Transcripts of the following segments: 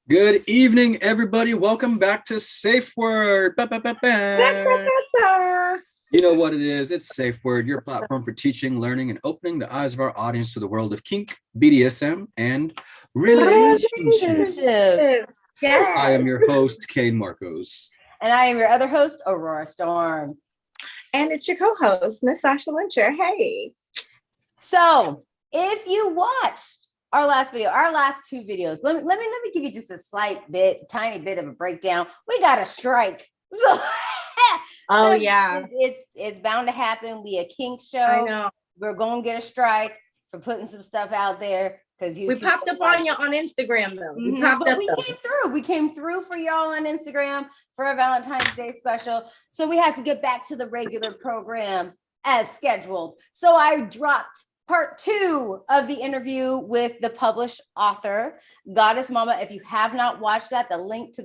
Good evening, everybody. Welcome back to SafeWord. You know what it is. It's SafeWord, your platform for teaching, learning, and opening the eyes of our audience to the world of kink, BDSM, and relationships. Yes. I am your host, Kane Marcos. And I am your other host, Aurora Storm. And it's your co-host, Miss Sasha Lyncher. Hey. So if you watched our last video, our last two videos, let me give you just a tiny bit of a breakdown. We got a strike. Oh yeah. It's bound to happen. We a kink show. I know. We're gonna get a strike for putting some stuff out there because we popped up on you on Instagram though. We came through for y'all on Instagram for a Valentine's Day special. So we have to get back to the regular program as scheduled. So I dropped part 2 of the interview with the published author, Goddess Mama. If you have not watched that, the link to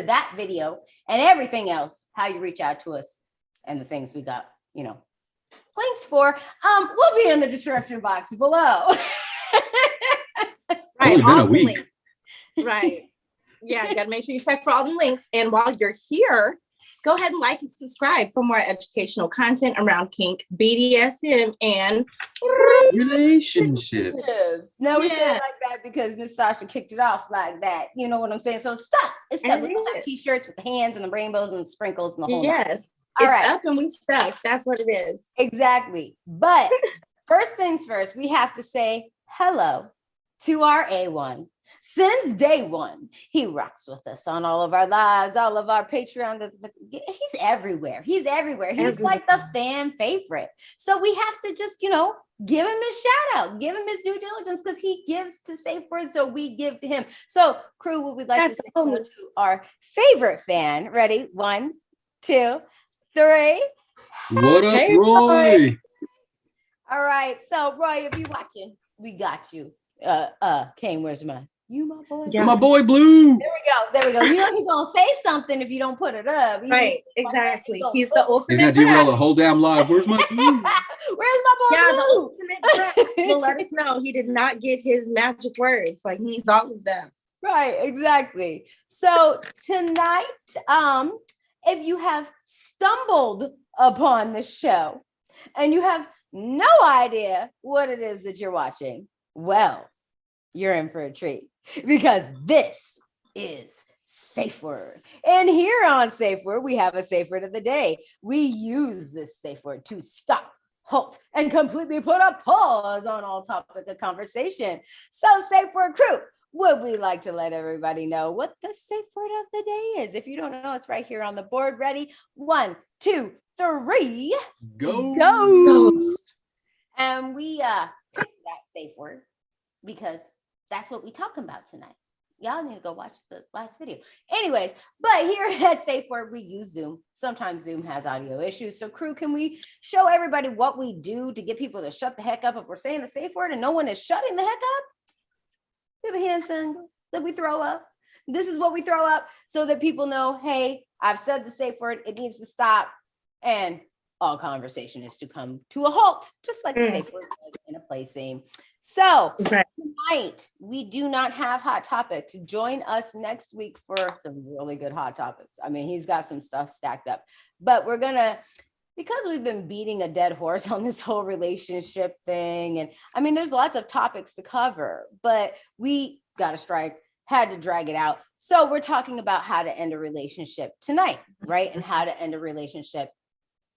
that video and everything else, how you reach out to us and the things we got, linked for, will be in the description box below. Right. Been a week. Right. Yeah, you gotta make sure you check for all the links. And while you're here, go ahead and like and subscribe for more educational content around kink, BDSM, and relationships. Now we say it like that because Miss Sasha kicked it off like that. You know what I'm saying? So stop. It's stuck. We don't have t-shirts with the hands and the rainbows and the sprinkles and the whole Yes. All it's right. up and we stuck. That's what it is. Exactly. But first things first, we have to say hello to our A1. Since day one, he rocks with us on all of our lives, all of our Patreon. He's everywhere. He's like the fan favorite. So we have to just, give him his shout out, give him his due diligence because he gives to SafeWord. So we give to him. So crew, what we'd like to say to our favorite fan. Ready? 1, 2, 3. What up, Roy? All right. So Roy, if you're watching, we got you. Kane, where's my boy? Yeah. My boy Blue. There we go. He's gonna say something if you don't put it up. Right, exactly. He's the ultimate. He's gonna derail a whole damn live. Where's my Blue? Where's my boy? Yeah, Blue? the ultimate threat will let us know he did not get his magic words. Like he needs all of them. Right, exactly. So tonight, if you have stumbled upon the show and you have no idea what it is that you're watching, well, you're in for a treat because this is SafeWord. And here on SafeWord, we have a SafeWord of the day. We use this SafeWord to stop, halt, and completely put a pause on all topic of conversation. So SafeWord crew, would we like to let everybody know what the SafeWord of the day is? If you don't know, it's right here on the board. Ready? 1, 2, 3. Go. And we picked that SafeWord because that's what we talking about tonight. Y'all need to go watch the last video. Anyways, but here at SafeWord, we use Zoom. Sometimes Zoom has audio issues. So crew, can we show everybody what we do to get people to shut the heck up if we're saying the safe word and no one is shutting the heck up? We have a hand signal that we throw up. This is what we throw up so that people know, hey, I've said the safe word. It needs to stop. And all conversation is to come to a halt, just like the safe word was in a play scene. So tonight, we do not have Hot Topics. Join us next week for some really good Hot Topics. I mean, he's got some stuff stacked up, but we're gonna, because we've been beating a dead horse on this whole relationship thing. And I mean, there's lots of topics to cover, but we got a strike, had to drag it out. So we're talking about how to end a relationship tonight, right? And how to end a relationship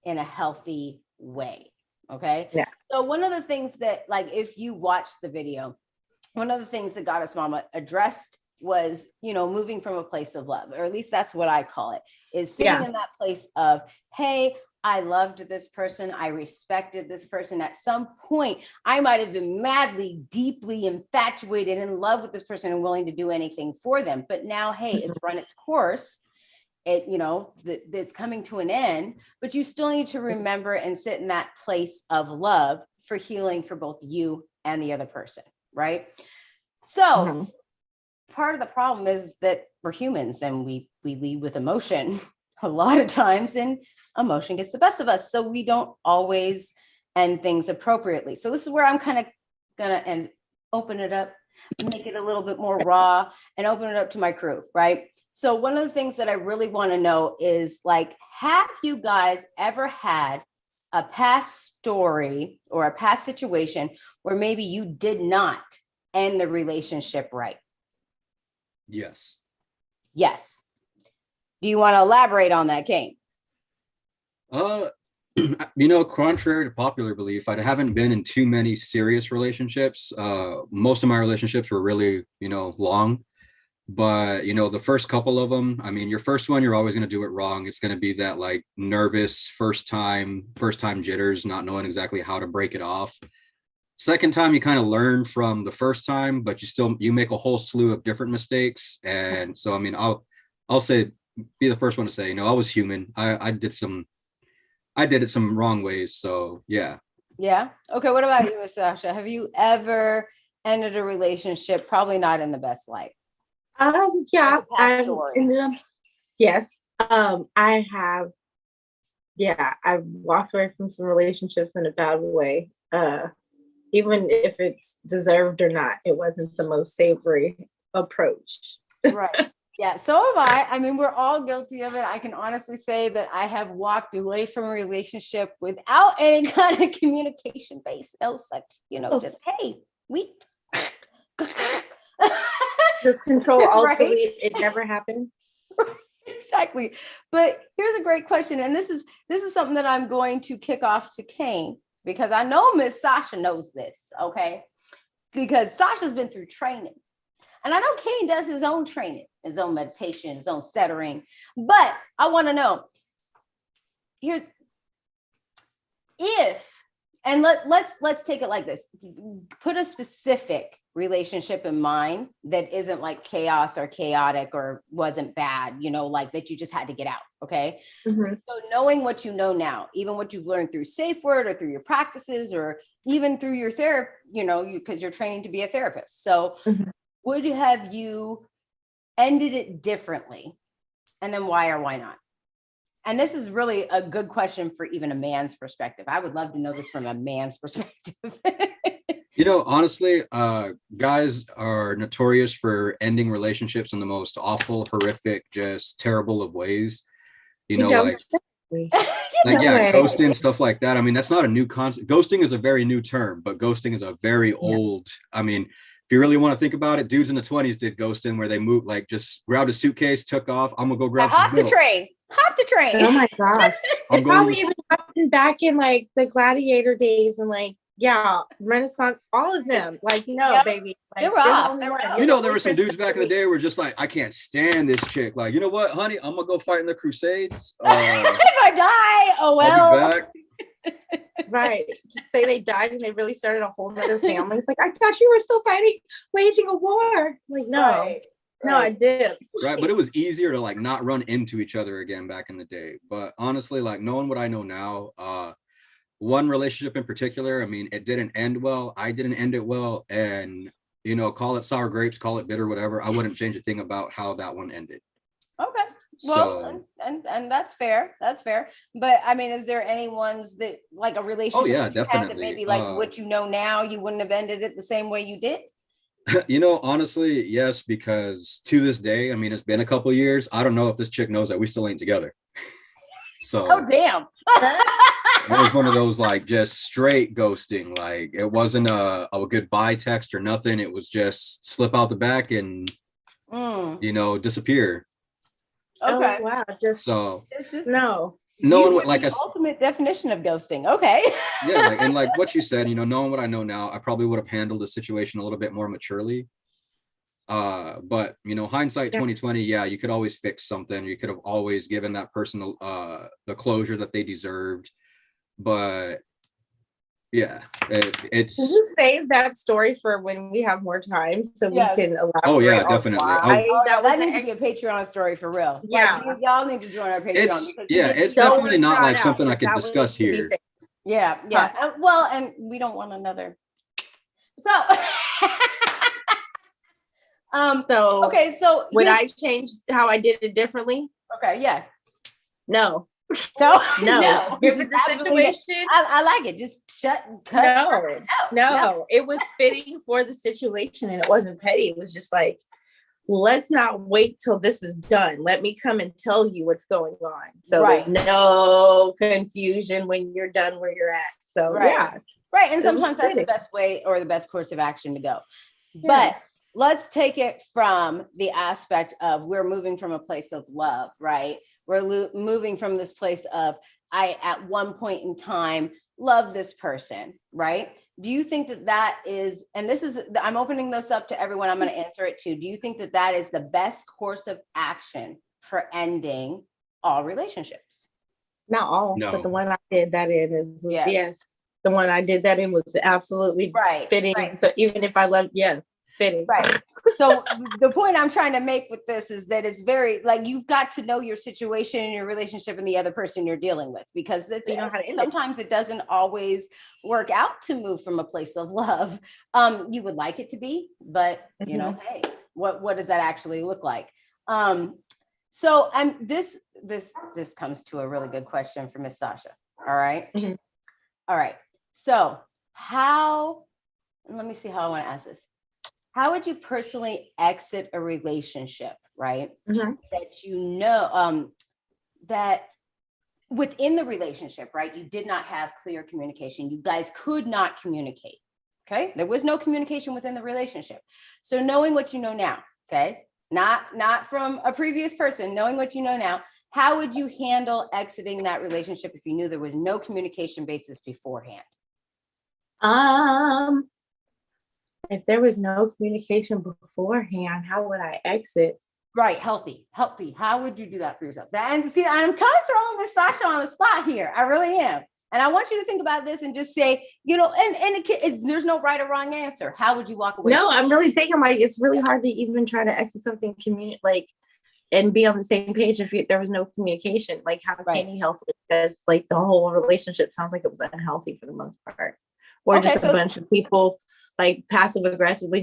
in a healthy way. Okay. Yeah. So one of the things that, like, if you watch the video, one of the things that Goddess Mama addressed was, moving from a place of love, or at least that's what I call it, is sitting in that place of, hey, I loved this person. I respected this person. At some point, I might have been madly, deeply infatuated in love with this person and willing to do anything for them. But now, hey, it's run its course. It's coming to an end, but you still need to remember and sit in that place of love for healing for both you and the other person, right? So part of the problem is that we're humans and we lead with emotion a lot of times, and emotion gets the best of us. So we don't always end things appropriately. So this is where I'm kind of gonna open it up make it a little bit more raw, and open it up to my crew, right? So one of the things that I really want to know is like, have you guys ever had a past story or a past situation where maybe you did not end the relationship right? Yes. Yes. Do you want to elaborate on that, Kane? Contrary to popular belief, I haven't been in too many serious relationships. Most of my relationships were really, long. But, the first couple of them, I mean, your first one, you're always going to do it wrong. It's going to be that like nervous first time jitters, not knowing exactly how to break it off. Second time, you kind of learn from the first time, but you make a whole slew of different mistakes. And so, I mean, I'll say, be the first one to say, I was human. I did it some wrong ways. So yeah. Yeah. Okay. What about you, Sasha? Have you ever ended a relationship probably not in the best light? Yeah, yes. I have. Yeah, I've walked away from some relationships in a bad way. Even if it's deserved or not, it wasn't the most savory approach. Right. Yeah, so have I. I mean, we're all guilty of it. I can honestly say that I have walked away from a relationship without any kind of communication base. No such, just, hey, we just control alt right? delete. It never happened. Exactly. But here's a great question. And this is something that I'm going to kick off to Kane, because I know Miss Sasha knows this, okay? Because Sasha's been through training. And I know Kane does his own training, his own meditation, his own centering. But I want to know here, let's take it like this. Put a specific relationship in mind that isn't like chaos or chaotic or wasn't bad, like that you just had to get out. Okay. Mm-hmm. So knowing what you know now, even what you've learned through SafeWord or through your practices or even through your therapy, because you're training to be a therapist. So would have you ended it differently? And then why or why not? And this is really a good question for even a man's perspective. I would love to know this from a man's perspective. Honestly, guys are notorious for ending relationships in the most awful, horrific, just terrible of ways. Ghosting, stuff like that. I mean, that's not a new concept. Ghosting is a very new term, but ghosting is a very old. I mean, if you really want to think about it, dudes in the 20s did ghosting, where they moved, like just grabbed a suitcase, took off. I'm gonna go grab some milk. Hop the train. Oh my gosh. It probably even happened back in like the gladiator days and like, Renaissance, all of them. Like, baby. Like, they were off. There were some dudes back in the day who were just like, I can't stand this chick. Like, you know what, honey? I'm gonna go fight in the Crusades. If I die, oh well. I'll be back. Right. Just say they died and they really started a whole nother family. It's like, I thought you were still waging a war. Like, no. Right. No, I did. Right. But it was easier to like not run into each other again back in the day. But honestly, like knowing what I know now, one relationship in particular, I mean, it didn't end well. I didn't end it well. And, call it sour grapes, call it bitter, whatever. I wouldn't change a thing about how that one ended. Okay. Well, and that's fair. That's fair. But I mean, is there any ones that like a relationship? Oh yeah, definitely. That maybe like what you know now, you wouldn't have ended it the same way you did? Honestly, yes, because to this day, I mean, it's been a couple years. I don't know if this chick knows that we still ain't together. So oh damn. It was one of those like just straight ghosting. Like it wasn't a goodbye text or nothing. It was just slip out the back and disappear. Okay. Oh, wow. Just no. Knowing what, like, the ultimate definition of ghosting. Okay. Yeah, and like what you said, knowing what I know now, I probably would have handled the situation a little bit more maturely. But hindsight 2020, yeah, you could always fix something. You could have always given that person the closure that they deserved. But yeah, it's. Can you save that story for when we have more time so we can elaborate? Oh yeah, definitely. That needs to be a Patreon story for real. Yeah, like, y'all need to join our Patreon. It's definitely not like something I could discuss here. Yeah. Well, and we don't want another. So. So would I change how I did it differently? Okay. Yeah. No. No, No, it was the absolutely not. situation. I like it. Just shut and cut. No, it was fitting for the situation, and it wasn't petty. It was just like, let's not wait till this is done. Let me come and tell you what's going on. So Right. there's no confusion when you're done where you're at. So Right. yeah. Right. And It was sometimes that's the fitting. best way or the best course of action to go. But Yes. let's take it from the aspect of we're moving from a place of love, right? We're moving from this place of I, at one point in time, love this person, right? Do you think that that is, and this is, I'm opening this up to everyone, I'm going to answer it too. Do you think that that is the best course of action for ending all relationships? Not all, No. but the one I did that in was Yeah. yes. The one I did that in was absolutely Right, fitting. right. So even if I loved, yeah, fitting. Right. So the point I'm trying to make with this is that it's very like you've got to know your situation and your relationship and the other person you're dealing with, because You know how to end it. sometimes it doesn't always work out to move from a place of love. You would like it to be, but you know, hey, what does that actually look like? So this comes to a really good question for Miss Sasha. All right. Mhm. All right. So let me see how I want to ask this. How would you personally exit a relationship, right? Mhm. That you know, that within the relationship, right? You did not have clear communication. You guys could not communicate. Okay. There was no communication within the relationship. So knowing what you know now, okay, not from a previous person, knowing what you know now, how would you handle exiting that relationship if you knew there was no communication basis beforehand? If there was no communication beforehand, how would I exit? Right, healthy. How would you do that for yourself? And see, I'm kind of throwing Miss Sasha on the spot here. I really am. And I want you to think about this and just say, you know, there's no right or wrong answer. How would you walk away? No, I'm really thinking like it's really hard to even try to exit something and be on the same page if there was no communication. Like, how Right. can you help? Because like the whole relationship sounds like it was unhealthy for the most part, or Okay, just a bunch of people like passive aggressively,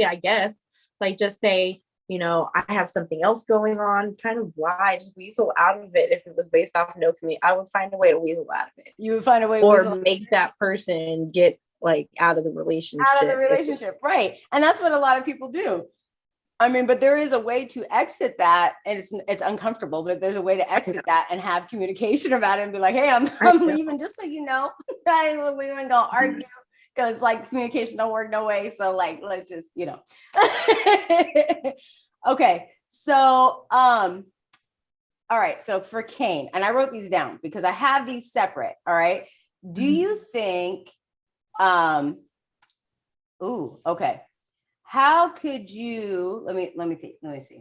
I guess, like just say, you know, I have something else going on, kind of lie, just weasel out of it. If it was based off no community, I would find a way to weasel out of it. You would find a way to Or weasel make that person get like out of the relationship. Right. And that's what a lot of people do. I mean, but there is a way to exit that, and it's uncomfortable, but there's a way to exit that and have communication about it and be like, hey, I'm leaving, just so you know. We ain't gonna argue because like communication don't work no way. So like, let's just, you know. Okay. So all right. So for Kane, and I wrote these down because I have these separate. All right. Do you think okay. How could you, let me see.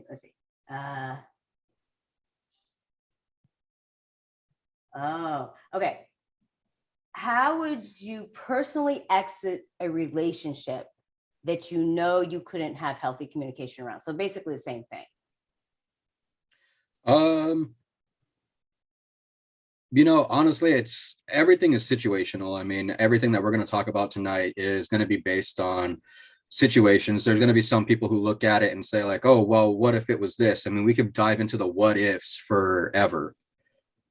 Okay. How would you personally exit a relationship that you know you couldn't have healthy communication around? So basically the same thing. You know, honestly, everything is situational. I mean, everything that we're going to talk about tonight is going to be based on situations. There's going to be some people who look at it and say like, oh, well, what if it was this? I mean, we could dive into the what ifs forever,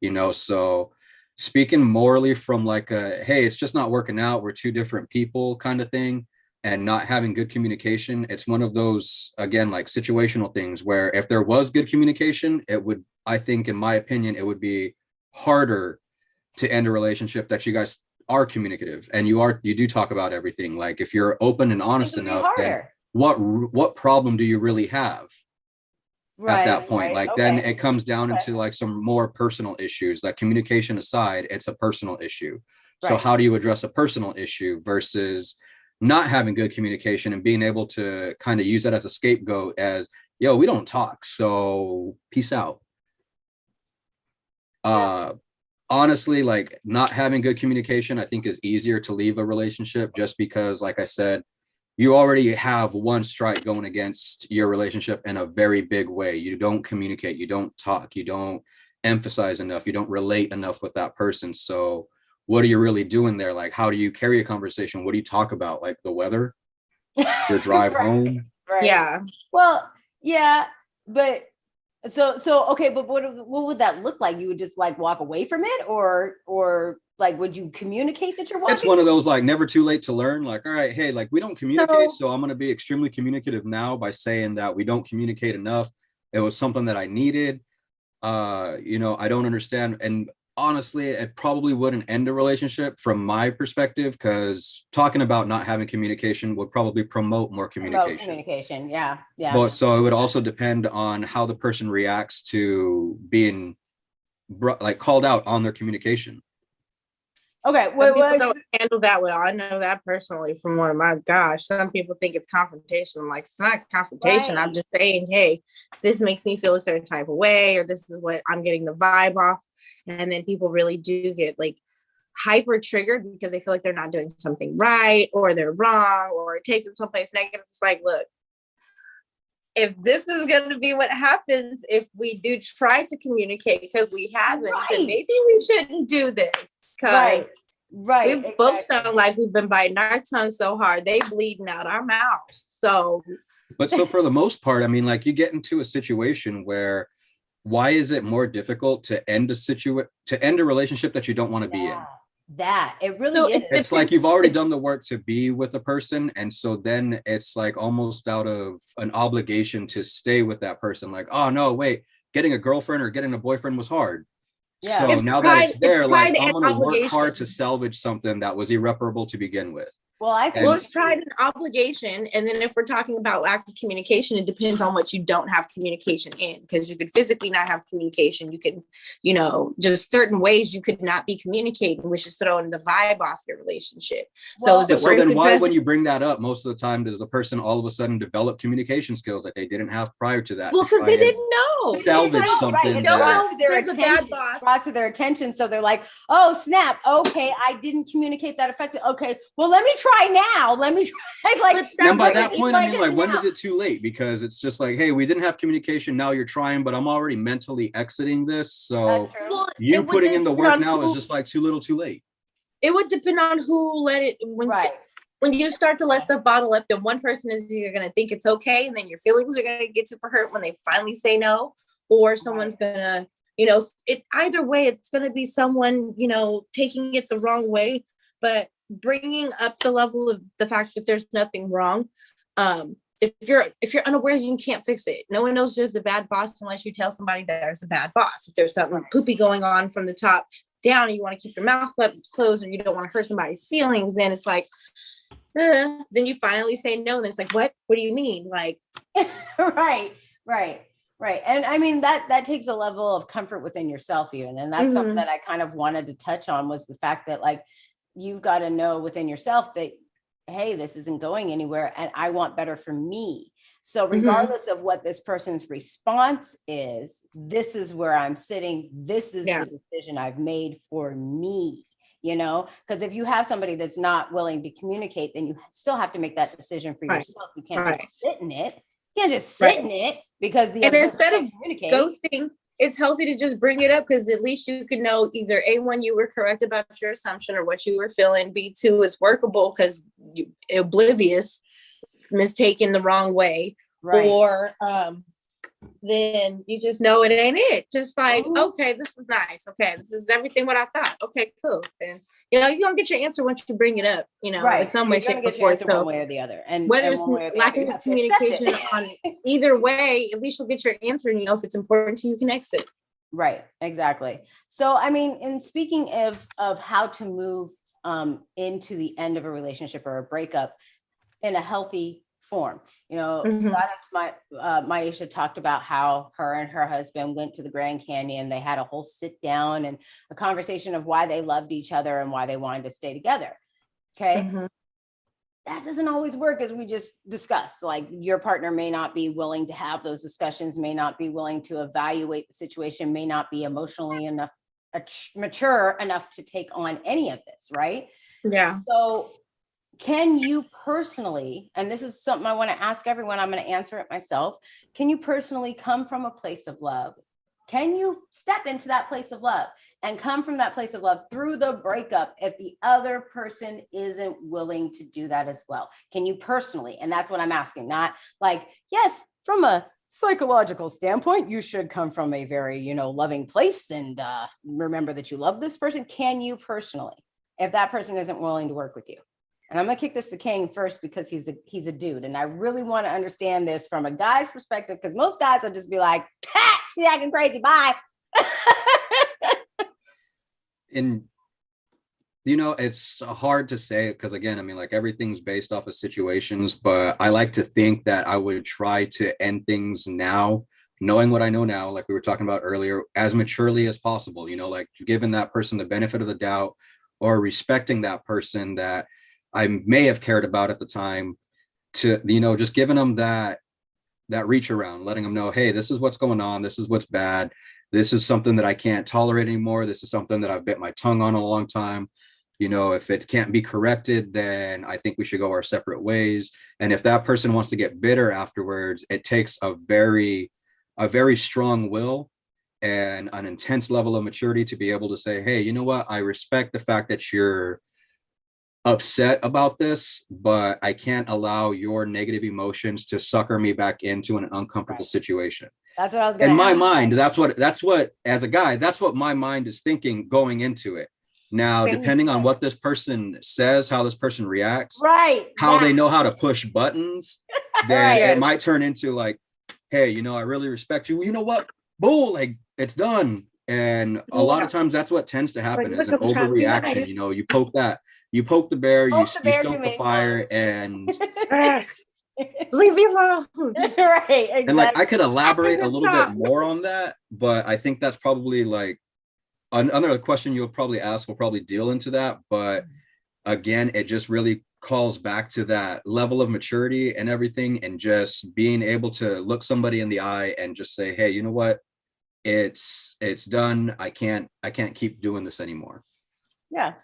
you know? So speaking morally from like hey, it's just not working out, we're two different people kind of thing, and not having good communication, it's one of those, again, like situational things where if there was good communication, it would, I think, in my opinion, it would be harder to end a relationship that you guys are communicative and you do talk about everything. Like if you're open and honest enough, then what problem do you really have at that point? Like then it comes down into like some more personal issues. Like communication aside, it's a personal issue. So how do you address a personal issue versus not having good communication and being able to kind of use that as a scapegoat as, yo, we don't talk, so peace out. Honestly, like not having good communication, I think is easier to leave a relationship just because, like I said, you already have one strike going against your relationship in a very big way. You don't communicate, you don't talk, you don't emphasize enough, you don't relate enough with that person. So what are you really doing there? Like, how do you carry a conversation? What do you talk about? Like the weather, your drive home? Yeah. Well, yeah, but So okay, but what would that look like? You would just like walk away from it, or like would you communicate that you're walking? It's one of those like never too late to learn. Like, all right, hey, like we don't communicate, so I'm gonna be extremely communicative now by saying that we don't communicate enough. It was something that I needed. I don't understand. And honestly, it probably wouldn't end a relationship from my perspective, because talking about not having communication would probably promote more communication. Yeah. But so it would also depend on how the person reacts to being like called out on their communication. Okay, people don't handle that well. I know that personally from one of my gosh. Some people think it's confrontation. I'm like, it's not confrontation. Right. I'm just saying, hey, this makes me feel a certain type of way, or this is what I'm getting the vibe off. And then people really do get like hyper triggered because they feel like they're not doing something right, or they're wrong, or it takes them someplace negative. It's like, look, if this is going to be what happens if we do try to communicate because we haven't, then maybe we shouldn't do this. Right. We both sound like we've been biting our tongue so hard, they bleeding out our mouths. So for the most part, I mean, like you get into a situation where why is it more difficult to end a relationship that you don't want to be in? That it really is. It's like you've already done the work to be with a person, and so then it's like almost out of an obligation to stay with that person. Like, oh no, wait, getting a girlfriend or getting a boyfriend was hard. Yeah. So now that it's there, like I'm gonna work hard to salvage something that was irreparable to begin with. Well, it's pride and obligation. And then if we're talking about lack of communication, it depends on what you don't have communication in, because you could physically not have communication. You can, just certain ways you could not be communicating, which is throwing the vibe off your relationship. Well, so is it worth it? Why, when you bring that up, most of the time does a person all of a sudden develop communication skills that they didn't have prior to that? Well, because they didn't know. Salvage something brought to their attention. So they're like, oh, snap. Okay, I didn't communicate that effectively. Okay, well, let me try now. Let me try. Like, and by that point, I mean, like, when is it too late? Because it's just like, hey, we didn't have communication. Now you're trying, but I'm already mentally exiting this. So you putting in the work now is just like too little, too late. It would depend on who let it. When you start to let stuff bottle up, then one person is either going to think it's okay, and then your feelings are going to get super hurt when they finally say no, or someone's going to, it either way, it's going to be someone, taking it the wrong way, but bringing up the level of the fact that there's nothing wrong. If you're unaware, you can't fix it. No one knows there's a bad boss unless you tell somebody that there's a bad boss. If there's something poopy going on from the top down and you want to keep your mouth closed, or you don't want to hurt somebody's feelings, then it's like, then you finally say no. And it's like, what do you mean? Like, Right. And I mean, that takes a level of comfort within yourself even. And that's something that I kind of wanted to touch on, was the fact that, like, you've got to know within yourself that, hey, this isn't going anywhere and I want better for me. So regardless of what this person's response is, this is where I'm sitting. This is the decision I've made for me, because if you have somebody that's not willing to communicate, then you still have to make that decision for yourself. You can't just sit in it. You can't just sit in it because instead of ghosting, it's healthy to just bring it up, because at least you can know either A1, you were correct about your assumption or what you were feeling. B2, it's workable because you oblivious, mistaken the wrong way, or then you just know it ain't it. Just like, okay, this is nice. Okay, this is everything what I thought. Okay, cool. And you're gonna get your answer once you bring it up. In some way, shape, or form. So one way or the other, and whether it's lack of communication on either way, at least you'll get your answer, and if it's important to you, you can exit. Right, exactly. So, I mean, in speaking of how to move into the end of a relationship or a breakup in a healthy form, Maisha talked about how her and her husband went to the Grand Canyon. They had a whole sit down and a conversation of why they loved each other and why they wanted to stay together. Okay. That doesn't always work, as we just discussed. Like, your partner may not be willing to have those discussions, may not be willing to evaluate the situation, may not be emotionally enough, mature enough to take on any of this. Right. Yeah. So can you personally, and this is something I want to ask everyone, I'm going to answer it myself. Can you personally come from a place of love? Can you step into that place of love and come from that place of love through the breakup if the other person isn't willing to do that as well? Can you personally? And that's what I'm asking. Not like, yes, from a psychological standpoint, you should come from a very, loving place and remember that you love this person. Can you personally, if that person isn't willing to work with you? And I'm gonna kick this to Kane first because he's a dude, and I really want to understand this from a guy's perspective, because most guys will just be like, she's acting crazy, bye. And it's hard to say because, again, I mean, like, everything's based off of situations, but I like to think that I would try to end things now, knowing what I know now, like we were talking about earlier, as maturely as possible, like giving that person the benefit of the doubt or respecting that person that I may have cared about at the time, to, just giving them that reach around, letting them know, hey, this is what's going on. This is what's bad. This is something that I can't tolerate anymore. This is something that I've bit my tongue on a long time. If it can't be corrected, then I think we should go our separate ways. And if that person wants to get bitter afterwards, it takes a very strong will and an intense level of maturity to be able to say, hey, you know what? I respect the fact that you're upset about this, but I can't allow your negative emotions to sucker me back into an uncomfortable situation. That's what I was going to in my mind. That's what, as a guy, that's what my mind is thinking going into it. Now, depending on what this person says, how this person reacts, right, how they know how to push buttons, then right. It might turn into like, hey, I really respect you. You know what? Bull, like, it's done. And a lot of times that's what tends to happen, is an overreaction. Nice. You poke the bear, you stoke the fire, and leave me alone. Right, exactly. And like, I could elaborate a little bit more on that, but I think that's probably like another question you'll probably ask will probably deal into that. But again, it just really calls back to that level of maturity and everything, and just being able to look somebody in the eye and just say, hey, you know what? It's done. I can't keep doing this anymore. Yeah.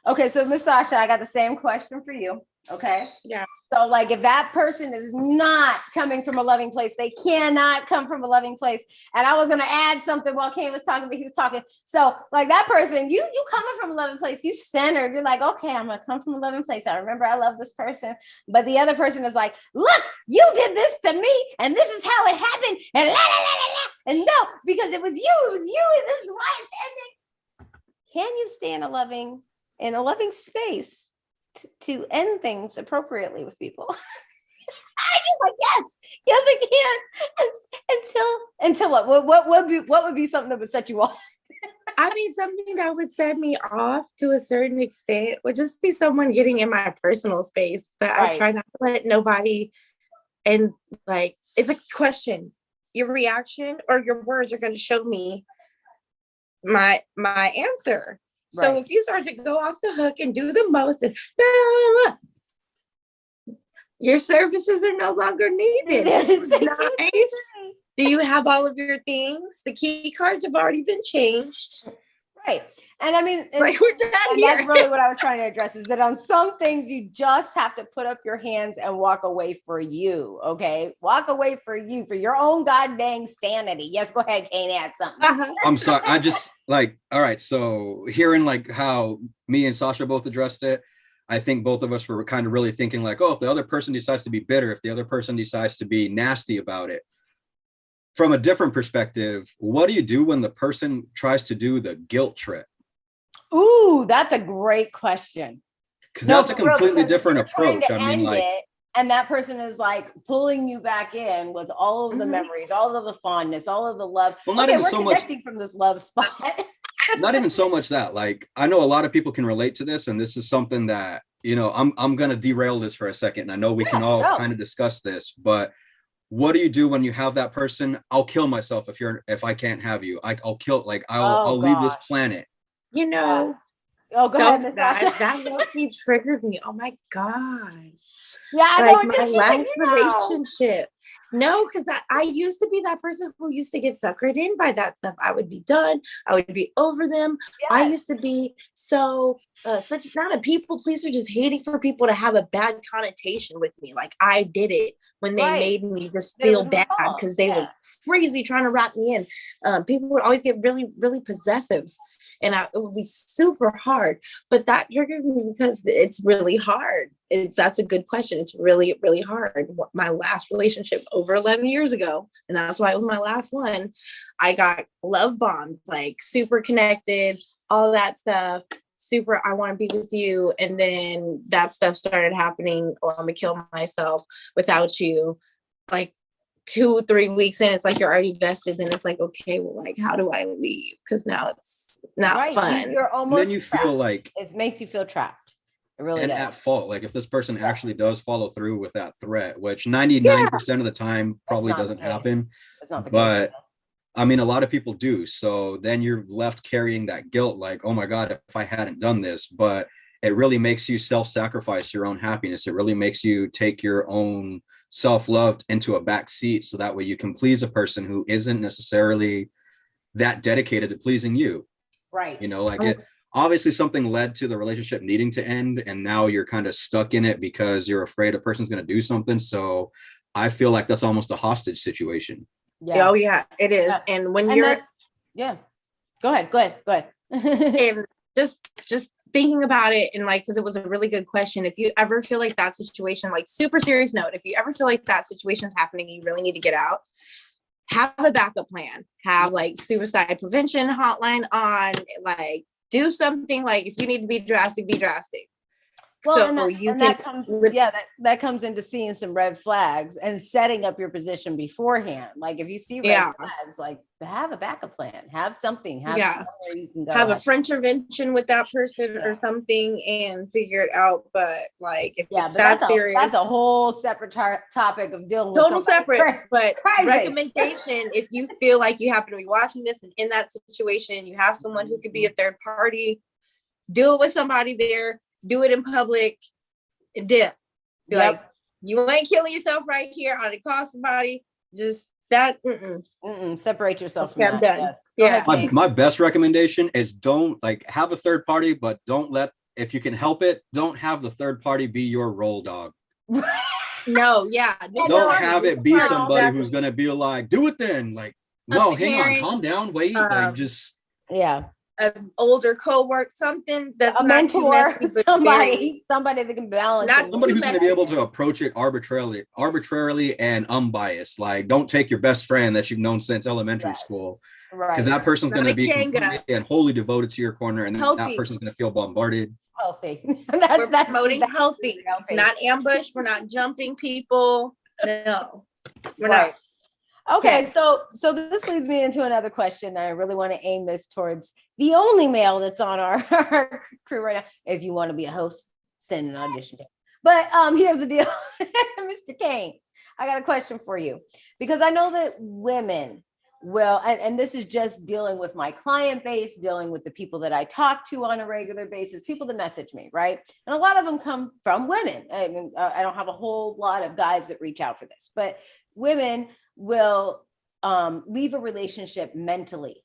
Okay, so Miss Sasha, I got the same question for you. Okay. Yeah. So, like, if that person is not coming from a loving place, they cannot come from a loving place. And I was going to add something while Kane was talking, but he was talking. So, like, that person, you coming from a loving place, you centered. You're like, okay, I'm going to come from a loving place. I remember I love this person. But the other person is like, look, you did this to me, and this is how it happened. And la, la, la, la, la. And no, because it was you, and this is why it's ending. Can you stay in a loving space to end things appropriately with people? I just like, yes, I can. Until what would be something that would set you off? I mean, something that would set me off to a certain extent would just be someone getting in my personal space. But right. I try not to let nobody. And like, it's a question. Your reaction or your words are going to show me my answer. So if you start to go off the hook and do the most, your services are no longer needed. This is nice. Do you have all of your things? The key cards have already been changed. Right. And I mean, like, we're done here. That's really what I was trying to address, is that on some things you just have to put up your hands and walk away for you. Okay. Walk away for you, for your own god dang sanity. Yes, go ahead, Kane, add something. I'm sorry. I just like, all right. So hearing like how me and Sasha both addressed it, I think both of us were kind of really thinking like, oh, if the other person decides to be bitter, if the other person decides to be nasty about it. From a different perspective, what do you do when the person tries to do the guilt trip? Ooh, that's a great question. Because that's a completely different approach. I mean, like, and that person is like pulling you back in with all of the memories, all of the fondness, all of the love. Well, not even so much from this love spot. Not even so much that. Like, I know a lot of people can relate to this, and this is something that, I'm gonna derail this for a second. And I know we can all kind of discuss this, but what do you do when you have that person? I'll kill myself if I can't have you. I'll kill, like, I'll leave this planet. Go ahead, Miss Sasha. That will keep triggered me. Oh my God. Yeah, I like my last relationship. No, because I used to be that person who used to get suckered in by that stuff. I would be done. I would be over them. Yes. I used to be so such not a people pleaser, just hating for people to have a bad connotation with me. Like I did it when they made me just feel bad because they were crazy trying to wrap me in. People would always get really, really possessive, and it would be super hard. But that triggers me because it's really hard. that's a good question. It's really, really hard. My last relationship over 11 years ago, and that's why it was my last one, I got love bombed, like super connected, all that stuff. Super, I want to be with you. And then that stuff started happening. Oh, I'm gonna kill myself without you. Like 2-3 weeks in, it's like you're already vested, and it's like, okay, well, like, how do I leave? Because now it's not fun. You're almost. And then you feel like it makes you feel trapped. It really and does. at fault. Like if this person actually does follow through with that threat, which 99% of the time probably doesn't happen. That's not the but case. I mean, a lot of people do. So then you're left carrying that guilt, like, oh my God, if I hadn't done this. But it really makes you self-sacrifice your own happiness. It really makes you take your own self-love into a back seat, so that way you can please a person who isn't necessarily that dedicated to pleasing you. Right. You know, like it obviously something led to the relationship needing to end, and now you're kind of stuck in it because you're afraid a person's going to do something. So I feel like that's almost a hostage situation. Yeah. Oh yeah, it is. Yeah. And when you're go ahead. And just thinking about it, and like, because it was a really good question. If you ever feel like that situation, like super serious note, if you ever feel like that situation is happening and you really need to get out, have a backup plan. Have like suicide prevention hotline on, like do something. Like if you need to be drastic, be drastic. Well, that comes into seeing some red flags and setting up your position beforehand. Like if you see red flags, like have a backup plan, have something, have where you can go. Have a French intervention with that person or something and figure it out. But like if it's that serious, that's a whole separate topic of dealing with total separate. But recommendation, if you feel like you happen to be watching this and in that situation, you have someone who could be a third party, do it with somebody there. Do it in public and dip. Like, you ain't killing yourself right here. I didn't call somebody. Just that. Separate yourself from that. Done. Yes. Yeah. My best recommendation is don't have a third party, but don't let, if you can help it, don't have the third party be your roll dog. No, yeah. Don't have it be somebody who's going to be like, do it then. Like, no, hang on, calm down, wait. Like, just. Yeah. An older co-work, something that's a not mentor, too messy, but somebody that can balance. Somebody who's going to be able to approach it arbitrarily and unbiased. Like, don't take your best friend that you've known since elementary school, because that person's going to be completely and wholly devoted to your corner, and that person's going to feel bombarded. Healthy. We're promoting healthy, not ambush. We're not jumping people. No, we're not. Okay, so this leads me into another question. I really want to aim this towards the only male that's on our crew right now. If you want to be a host, send an audition. But here's the deal, Mr. Kane. I got a question for you, because I know that women will, and this is just dealing with my client base, dealing with the people that I talk to on a regular basis, people that message me, right? And a lot of them come from women. I mean, I don't have a whole lot of guys that reach out for this, but women will leave a relationship mentally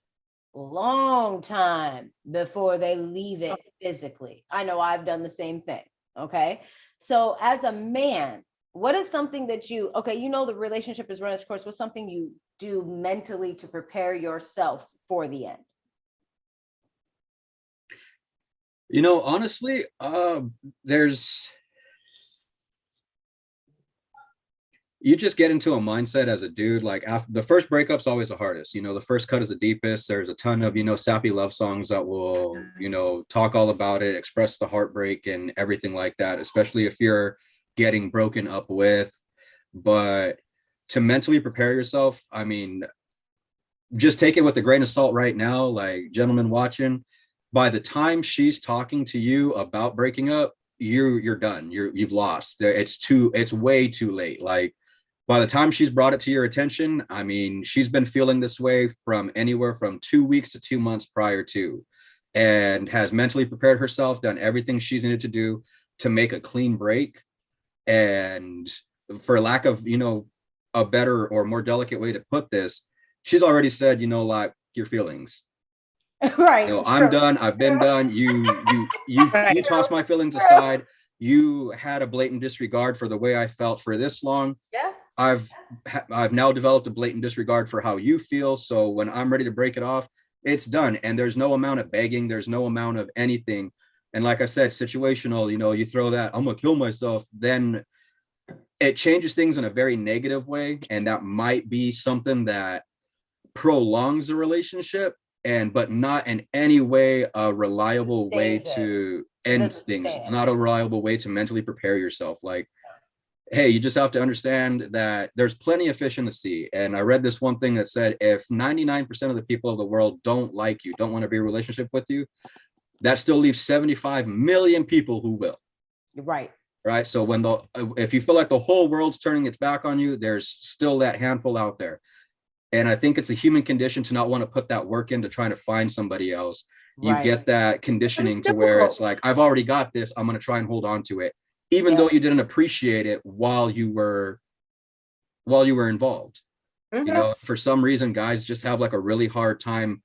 long time before they leave it physically. I know I've done the same thing. Okay. So as a man, what is something that the relationship is run its course. What's something you do mentally to prepare yourself for the end? Honestly, you just get into a mindset as a dude, like after the first breakup's always the hardest. The first cut is the deepest. There's a ton of, sappy love songs that will, talk all about it, express the heartbreak and everything like that, especially if you're getting broken up with. But to mentally prepare yourself, I mean, just take it with a grain of salt right now, like gentlemen watching, by the time she's talking to you about breaking up, you're done. You've lost. It's way too late. Like, by the time she's brought it to your attention, I mean, she's been feeling this way from anywhere from 2 weeks to 2 months prior to, and has mentally prepared herself, done everything she's needed to do to make a clean break. And for lack of, a better or more delicate way to put this, she's already said, like, your feelings. Right. I'm done. I've been done. You toss my feelings aside. You had a blatant disregard for the way I felt for this long. Yeah. I've now developed a blatant disregard for how you feel. So when I'm ready to break it off, it's done. And there's no amount of begging. There's no amount of anything And like I said, situational, you know, you throw that, I'm gonna kill myself, then it changes things in a very negative way. And that might be something that prolongs the relationship, and but not in any way a reliable way to end things, not a reliable way to mentally prepare yourself. Like, hey, you just have to understand that there's plenty of fish in the sea. And I read this one thing that said, if 99% of the people of the world don't like you, don't want to be in a relationship with you, that still leaves 75 million people who will. Right. So when if you feel like the whole world's turning its back on you, there's still that handful out there. And I think it's a human condition to not want to put that work into trying to find somebody else. You get that conditioning to where it's like, I've already got this, I'm going to try and hold on to it, even though you didn't appreciate it while you were involved. You know, for some reason, guys just have like a really hard time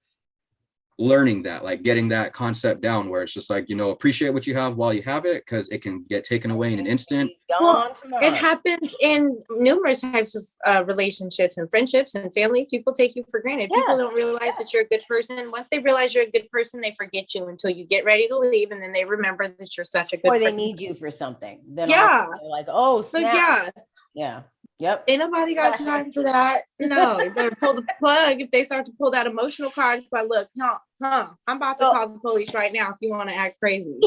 learning that, like getting that concept down, where it's just like, you know, appreciate what you have while you have it, because it can get taken away in an instant. Well, it happens in numerous types of relationships and friendships and families. People take you for granted. People don't realize that you're a good person. Once they realize you're a good person, they forget you until you get ready to leave, and then they remember that you're such a good or they friend. need you for something. Then they're like, oh snap. Yep. Ain't nobody got time for that. No, you better pull the plug if they start to pull that emotional card. But look, I'm about to call the police right now if you want to act crazy.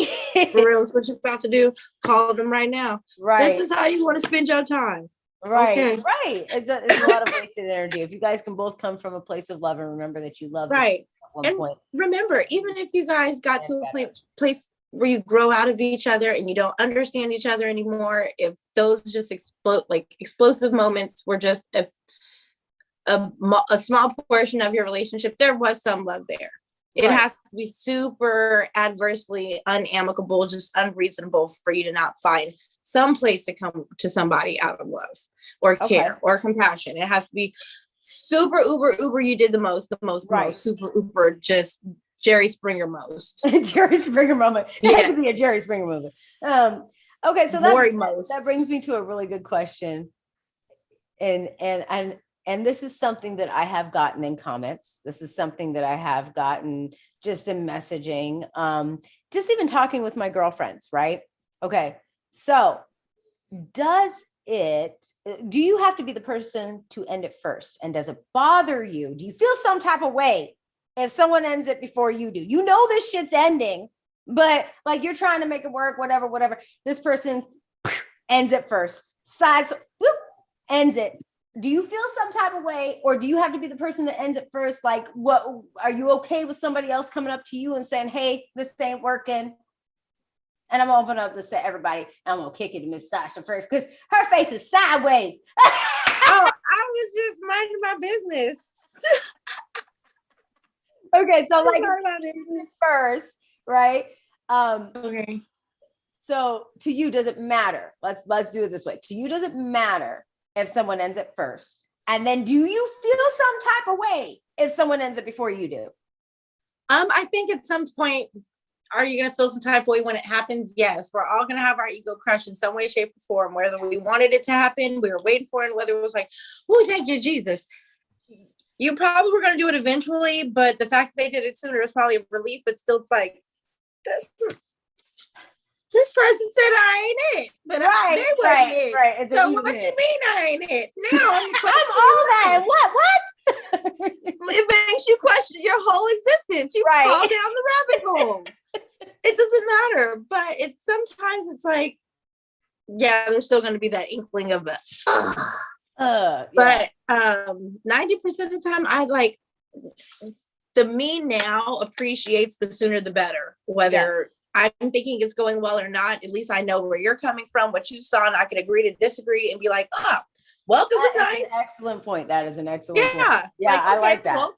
For real, that's what you're about to do. Call them right now. This is how you want to spend your time. Okay. It's a lot of wasted energy. If you guys can both come from a place of love and remember that you love at one point. Remember, even if you guys got to a place where you grow out of each other and you don't understand each other anymore, if those just explosive moments were just a small portion of your relationship, there was some love there. It has to be super adversely unamicable, just unreasonable for you to not find some place to come to somebody out of love or care or compassion. It has to be super uber you did the most super uber, just Jerry Springer most. Jerry Springer moment. It has to be a Jerry Springer moment. Okay, so that brings me to a really good question. And this is something that I have gotten in comments. This is something that I have gotten just in messaging, just even talking with my girlfriends, right? Okay, so do you have to be the person to end it first? And does it bother you? Do you feel some type of way if someone ends it before you do? You know this shit's ending, but like you're trying to make it work, whatever. This person ends it first. Ends it. Do you feel some type of way, or do you have to be the person that ends it first? Like, what are you okay with somebody else coming up to you and saying, "Hey, this ain't working"? And I'm gonna open up this to everybody. I'm gonna kick it to Miss Sasha first because her face is sideways. I was just minding my business. Okay, so like first, right? Okay. So to you, does it matter? Let's do it this way. To you, does it matter if someone ends it first? And then do you feel some type of way if someone ends it before you do? I think at some point, are you going to feel some type of way when it happens? Yes, we're all going to have our ego crushed in some way, shape, or form, whether we wanted it to happen, we were waiting for it, whether it was like, oh, thank you, Jesus. You probably were going to do it eventually, but the fact that they did it sooner is probably a relief, but still it's like, this person said I ain't it, but they wasn't it. Right. So what you mean I ain't it? Now I'm all that. What? It makes you question your whole existence. You fall down the rabbit hole. It doesn't matter, but sometimes it's like, there's still going to be that inkling of it. But 90% of the time, I like the me now appreciates the sooner the better. Whether I'm thinking it's going well or not, at least I know where you're coming from, what you saw, and I can agree to disagree and be like, well, it was nice. An excellent point. That is an excellent point. Yeah, I like that. Well,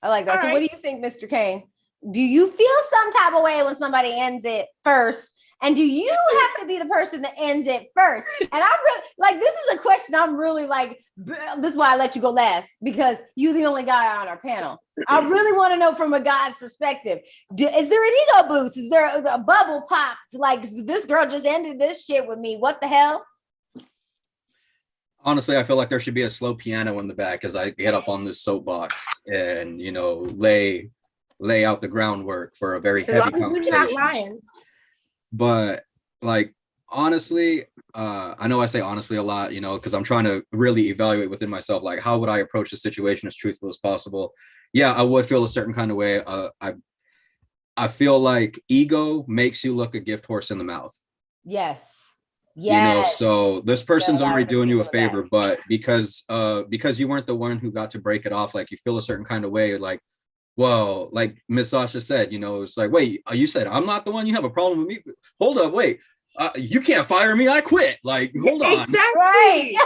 I like that. So what do you think, Mr. Kane? Do you feel some type of way when somebody ends it first? And do you have to be the person that ends it first? And I'm really like, this is a question I'm really like, this is why I let you go last, because you're the only guy on our panel. I really want to know from a guy's perspective. Is there an ego boost? Is there a bubble pop? Like, this girl just ended this shit with me. What the hell? Honestly, I feel like there should be a slow piano in the back as I get up on this soapbox and, lay out the groundwork for a very heavy conversation. You're not lying. But like honestly, I know I say honestly a lot, you know, because I'm trying to really evaluate within myself, like how would I approach the situation as truthful as possible. Yeah, I would feel a certain kind of way. I feel like ego makes you look a gift horse in the mouth. Yes. You know, Yes. so this Yeah, person's that already would hit doing you people a in the back. favor, but because you weren't the one who got to break it off, like you feel a certain kind of way, like, well, like Miss Sasha said, you know, it's like, wait, you said I'm not the one, you have a problem with me, hold up, wait, you can't fire me, I quit, like, hold on. Right. Exactly.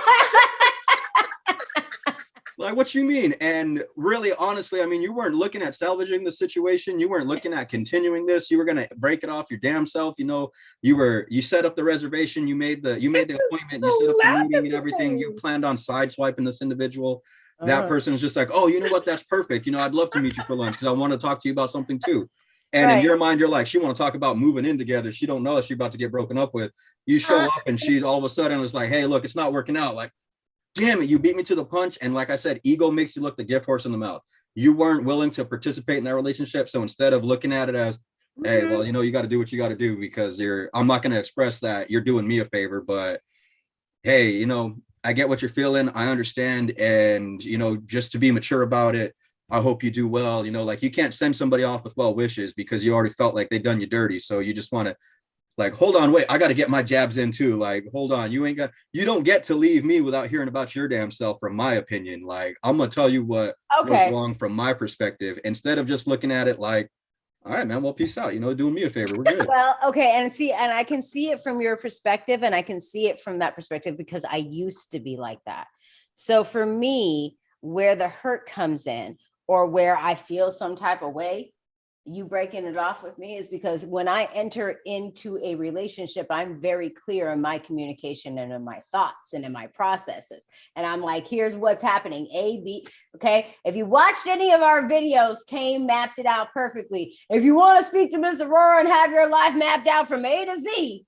Like, what you mean? And really, honestly, I mean, you weren't looking at salvaging the situation. You weren't looking at continuing this. You were gonna break it off your damn self. You know, you set up the reservation. You made the appointment. You set So up the meeting and everything. You laughable. planned on sideswiping this individual. That person is just like, oh, you know what? That's perfect. You know, I'd love to meet you for lunch because I want to talk to you about something too. And in Right. your mind, you're like, she want to talk about moving in together. She don't know that she's about to get broken up with. You show up and she's all of a sudden was like, hey, look, it's not working out. Like, damn it, you beat me to the punch. And like I said, ego makes you look the gift horse in the mouth. You weren't willing to participate in that relationship. So instead of looking at it as, hey, well, you know, you got to do what you got to do because I'm not going to express that you're doing me a favor, but hey, you know, I get what you're feeling. I understand. And, you know, just to be mature about it, I hope you do well. You know, like you can't send somebody off with well wishes because you already felt like they've done you dirty. So you just want to like, hold on, wait, I got to get my jabs in too. Like, hold on, you don't get to leave me without hearing about your damn self from my opinion. Like, I'm gonna tell you what was Okay. wrong from my perspective instead of just looking at it like, all right, man, well, peace out. You know, doing me a favor. We're good. Well, okay. And I can see it from your perspective, and I can see it from that perspective because I used to be like that. So for me, where the hurt comes in or where I feel some type of way, you breaking it off with me is because when I enter into a relationship, I'm very clear in my communication and in my thoughts and in my processes. And I'm like, here's what's happening. A, B. Okay. If you watched any of our videos, Kane mapped it out perfectly. If you want to speak to Miss Aurora and have your life mapped out from A to Z,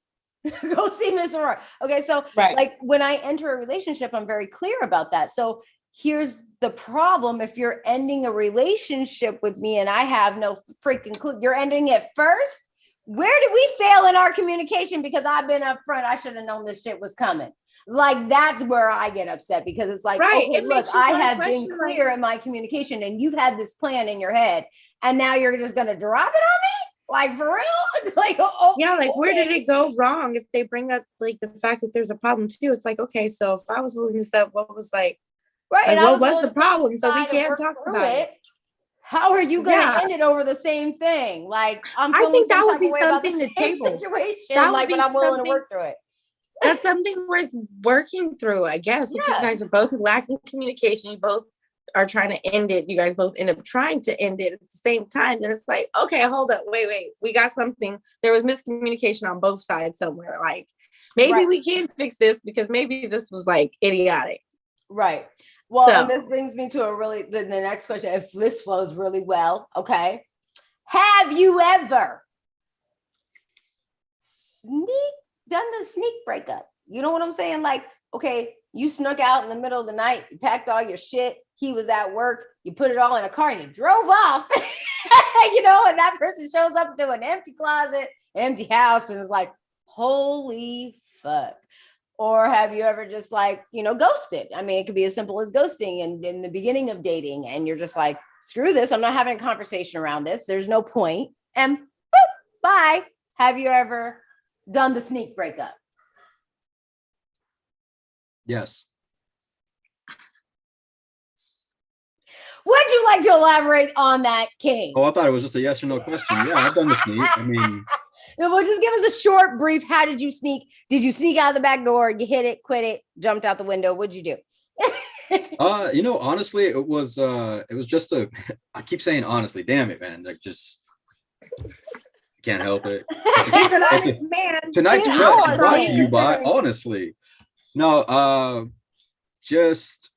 go see Miss Aurora. Okay. So like when I enter a relationship, I'm very clear about that. So here's the problem. If you're ending a relationship with me and I have no freaking clue, you're ending it first. Where did we fail in our communication? Because I've been upfront. I should have known this shit was coming. Like that's where I get upset because it's like, okay, look, I have been clear in my communication and you've had this plan in your head and now you're just going to drop it on me? Like for real? Like, yeah, like where did it go wrong? If they bring up like the fact that there's a problem too, it's like, okay, so if I was holding this up, what was like, right? Like, what was the problem? So we can't talk about it. How are you going to end it over the same thing? Like, I think that would be something to table. Situation, like, but I'm willing to work through it. That's something worth working through, I guess. If you guys are both lacking communication, you both are trying to end it. You guys both end up trying to end it at the same time. Then it's like, okay, hold up, wait, we got something. There was miscommunication on both sides somewhere. Like, maybe we can fix this because maybe this was like idiotic. Right. Well, and this brings me to the next question. If this flows really well, okay. Have you ever done the sneak breakup? You know what I'm saying? Like, okay, you snuck out in the middle of the night, you packed all your shit. He was at work. You put it all in a car and you drove off, you know, and that person shows up to an empty closet, empty house, and is like, holy fuck. Or have you ever just like, you know, ghosted? I mean, it could be as simple as ghosting and in the beginning of dating. And you're just like, screw this. I'm not having a conversation around this. There's no point. And boop, bye. Have you ever done the sneak breakup? Yes. Would you like to elaborate on that, King? Oh, I thought it was just a yes or no question. Yeah, I've done the sneak. I mean, well, just give us a short, brief. How did you sneak? Did you sneak out the back door? You hit it, quit it, jumped out the window? What'd you do? You know, honestly, it was just I keep saying honestly, damn it, man. Like just can't help it. He's an honest man. Tonight's cut brought to you by honestly. No, just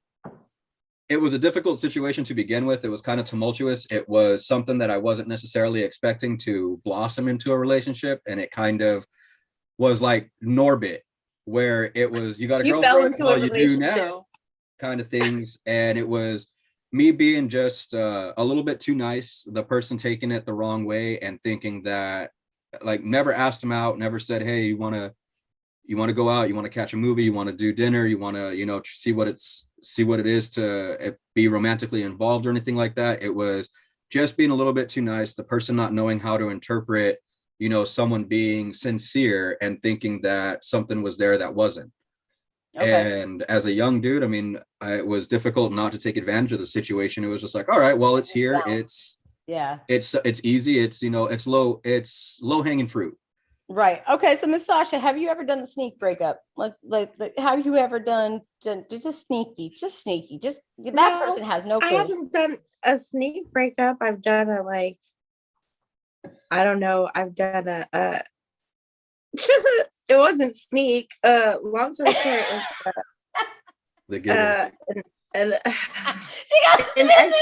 it was a difficult situation to begin with. It was kind of tumultuous. It was something that I wasn't necessarily expecting to blossom into a relationship. And it kind of was like Norbit, where it was, you got a girlfriend, all you do now kind of things. And it was me being just a little bit too nice, the person taking it the wrong way and thinking that like never asked him out, never said, hey, you want to go out, you want to catch a movie, you want to do dinner, you want to, see what it is to be romantically involved or anything like that. It was just being a little bit too nice, the person not knowing how to interpret, someone being sincere and thinking that something was there that wasn't. Okay. And as a young dude, I mean, it was difficult not to take advantage of the situation. It was just like, all right, well, it's here. It's easy. It's low hanging fruit. Right. Okay. So Miss Sasha, have you ever done the sneak breakup? Have you ever done just sneaky? Just that person has no clue. I haven't done a sneak breakup. I've done a I don't know. I've done a it wasn't sneak. Long story short, an ex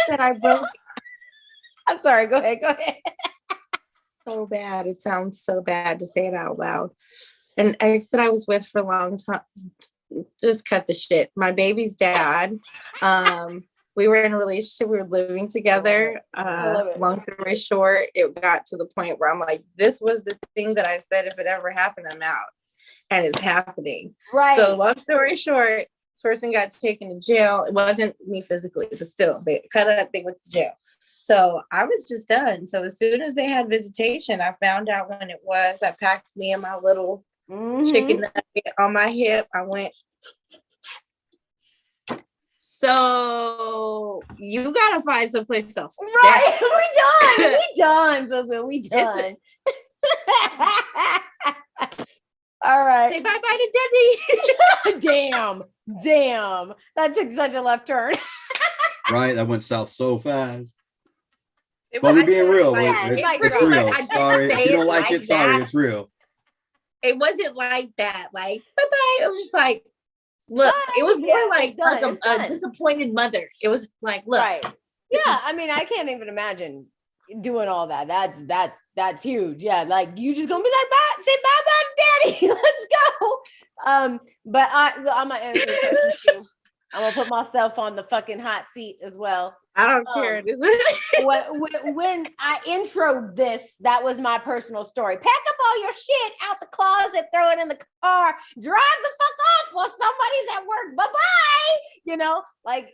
that I broke. I'm sorry. Go ahead. So bad. It sounds so bad to say it out loud. An ex that I was with for a long time. Just cut the shit. My baby's dad. We were in a relationship. We were living together. Long story short, it got to the point where I'm like, this was the thing that I said, if it ever happened, I'm out. And it's happening. Right. So long story short, person got taken to jail. It wasn't me physically, but still, they cut it up, they went to jail. So I was just done. So as soon as they had visitation, I found out when it was. I packed me and my little chicken nugget on my hip. I went. So you gotta find someplace else. Right, we done, boo-boo. We done. All right. Say bye-bye to Debbie. Damn. That took such a left turn. Right, that went south so fast. But we're being real. It's real. Sorry. If you don't like it, sorry, it's real. It wasn't like that. Like, bye-bye. It was just like, look, it was more like a disappointed mother. It was like, look. Right. Yeah, I mean, I can't even imagine doing all that. That's huge. Yeah, like you just gonna be like, bye, say bye-bye, daddy. Let's go. But I'm gonna answer the question too. I'm gonna put myself on the fucking hot seat as well. I don't care. When I introed this, that was my personal story. Pack up all your shit out the closet, throw it in the car, drive the fuck off while somebody's at work. Bye-bye. Like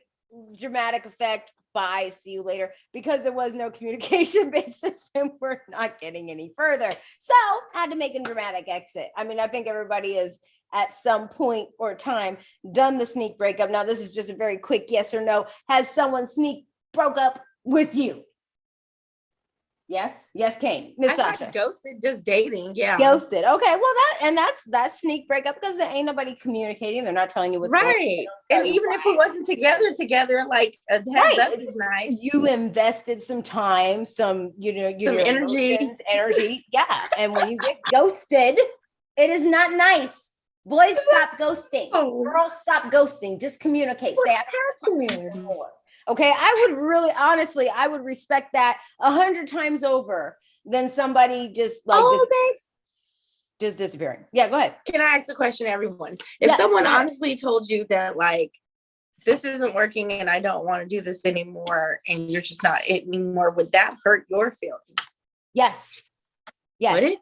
dramatic effect. Bye. See you later. Because there was no communication basis and we're not getting any further. So I had to make a dramatic exit. I mean, I think everybody is at some point or time done the sneak breakup. Now, this is just a very quick yes or no. Has someone broke up with you? Yes, Kane. Miss Sasha. Ghosted, just dating. Yeah. Ghosted. Okay. Well, that's sneak breakup because there ain't nobody communicating. They're not telling you what's going on. And even if it wasn't together, like a heads up is nice. You invested some time, some energy. Yeah. And when you get ghosted, it is not nice. Boys, stop ghosting. Girls, stop ghosting. Just communicate. Say, I'm more. Okay, I would respect that 100 times over than somebody just just disappearing. Yeah, go ahead. Can I ask a question to everyone? If someone honestly told you that like, this isn't working and I don't want to do this anymore and you're just not it anymore, would that hurt your feelings? Yes. Would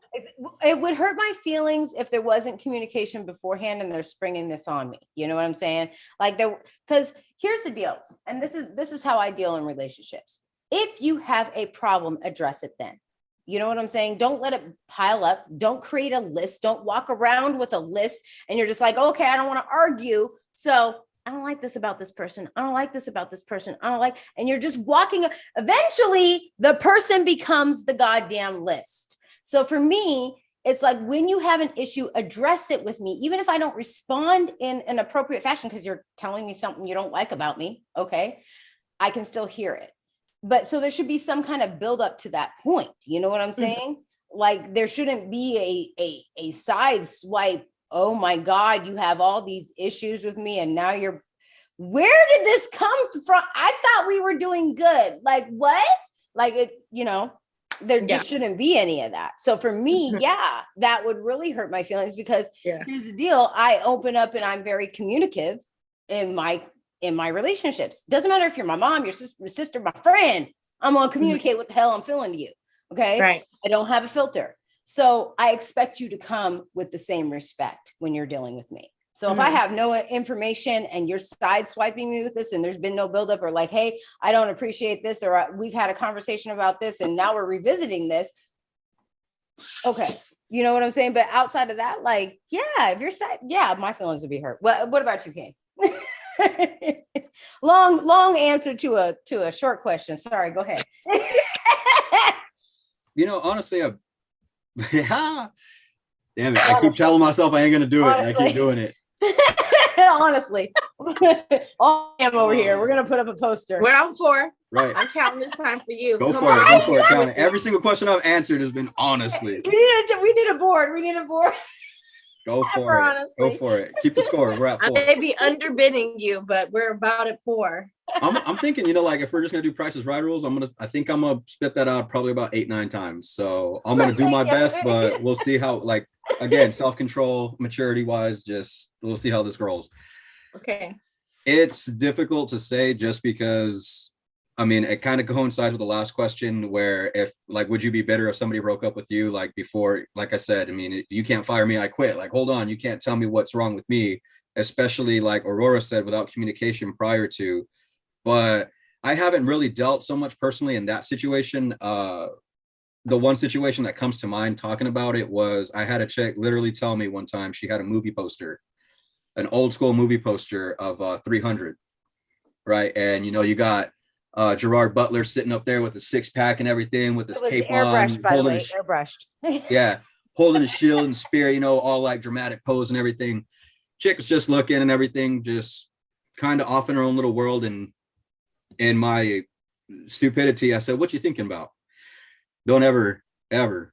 it would hurt my feelings if there wasn't communication beforehand and they're springing this on me. You know what I'm saying? Like because here's the deal. And this is how I deal in relationships. If you have a problem, address it then. You know what I'm saying? Don't let it pile up. Don't create a list. Don't walk around with a list and you're just like, okay, I don't want to argue. So I don't like this about this person. I don't like this about this person. And you're just walking. Eventually the person becomes the goddamn list. So for me, it's like when you have an issue, address it with me, even if I don't respond in an appropriate fashion, because you're telling me something you don't like about me. Okay. I can still hear it. But so there should be some kind of build up to that point. You know what I'm saying? Mm-hmm. Like there shouldn't be a side swipe. Oh my God, you have all these issues with me. And now where did this come from? I thought we were doing good. Like what? Like it, there just shouldn't be any of that. So for me, that would really hurt my feelings because here's the deal. I open up and I'm very communicative in my relationships. Doesn't matter if you're my mom, your sister, my friend, I'm going to communicate what the hell I'm feeling to you. Okay. Right. I don't have a filter. So I expect you to come with the same respect when you're dealing with me. So if I have no information and you're sideswiping me with this and there's been no buildup, or like, hey, I don't appreciate this, or we've had a conversation about this and now we're revisiting this. Okay. You know what I'm saying? But outside of that, like, yeah, if you're side, yeah, my feelings would be hurt. What about you, Kane? long answer to a short question. Sorry, go ahead. Honestly, yeah. Damn it. I keep telling myself I ain't gonna do it. And I keep doing it. Honestly. All am over here. We're gonna put up a poster. We're on 4. Right. I'm counting this time for you. Go for it. Go for it. Count it. Every single question I've answered has been honestly. We need a board. Go for it. Honestly. Go for it. Keep the score. We're at 4. I may be underbidding you, but we're about at 4. I'm thinking, like if we're just gonna do Price is Right rules, I think I'm gonna spit that out probably about 8-9 times. So I'm gonna do my best, but we'll see how, like, again, self-control, maturity wise, we'll see how this rolls. Okay. It's difficult to say just because, it kind of coincides with the last question where if, like, would you be bitter if somebody broke up with you? Like before, like I said, if you can't fire me, I quit. Like, hold on, you can't tell me what's wrong with me, especially like Aurora said, without communication prior to. But I haven't really dealt so much personally in that situation. The one situation that comes to mind talking about it was I had a chick literally tell me one time she had a movie poster, an old school movie poster of 300, right? And you got Gerard Butler sitting up there with a 6-pack and everything, with his cape on, by the way, airbrushed. Yeah, holding his shield and spear, all like dramatic pose and everything. Chick was just looking and everything, just kind of off in her own little world. And in my stupidity, I said, "What you thinking about? Don't ever do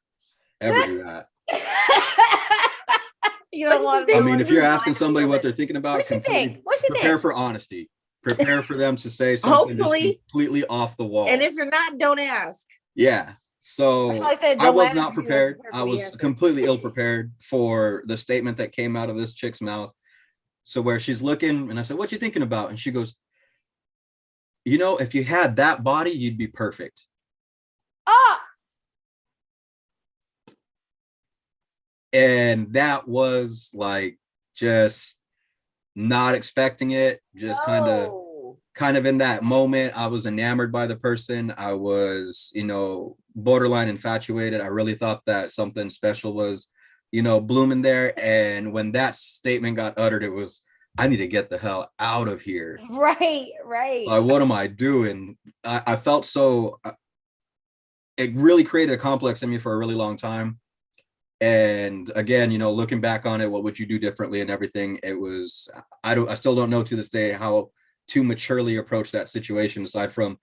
that." You don't want to. If you're asking somebody what they're thinking about, prepare for honesty. Prepare for them to say something completely off the wall. And if you're not, don't ask. Yeah. So I was not prepared. I was completely ill prepared for the statement that came out of this chick's mouth. So where she's looking, and I said, "What you thinking about?" And she goes, "If you had that body, you'd be perfect." And that was like just not expecting it, just kind of in that moment. I was enamored by the person. I was, borderline infatuated. I really thought that something special was, blooming there. And when that statement got uttered, it was, I need to get the hell out of here. Right. Like, what am I doing? I felt so, it really created a complex in me for a really long time. And again, looking back on it, what would you do differently and everything? It was, I still don't know to this day how to maturely approach that situation, aside from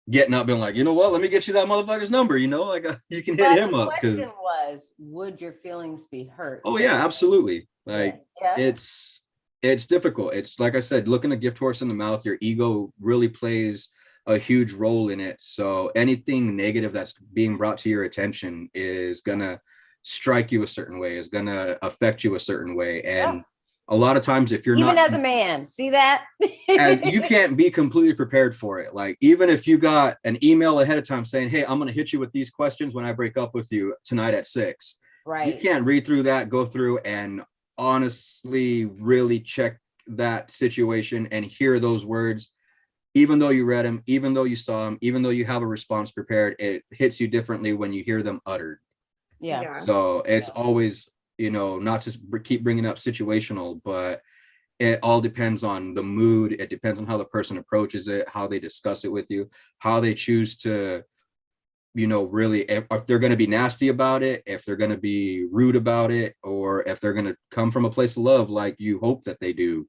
getting up and like, what, let me get you that motherfucker's number, like you can hit him up. The question was, would your feelings be hurt? Oh yeah, absolutely. Like it's difficult. It's like I said, looking a gift horse in the mouth, your ego really plays a huge role in it. So anything negative that's being brought to your attention is gonna strike you a certain way, is gonna affect you a certain way. And a lot of times, if you're even as a man, see that? as you can't be completely prepared for it. Like, even if you got an email ahead of time saying, "Hey, I'm gonna hit you with these questions when I break up with you tonight at 6." Right. You can't read through that, go through and honestly really check that situation and hear those words. Even though you read them, even though you saw them, even though you have a response prepared, it hits you differently when you hear them uttered. Yeah. So it's always, not to keep bringing up situational, but it all depends on the mood. It depends on how the person approaches it, how they discuss it with you, how they choose to, really, if they're going to be nasty about it, if they're going to be rude about it, or if they're going to come from a place of love, like you hope that they do.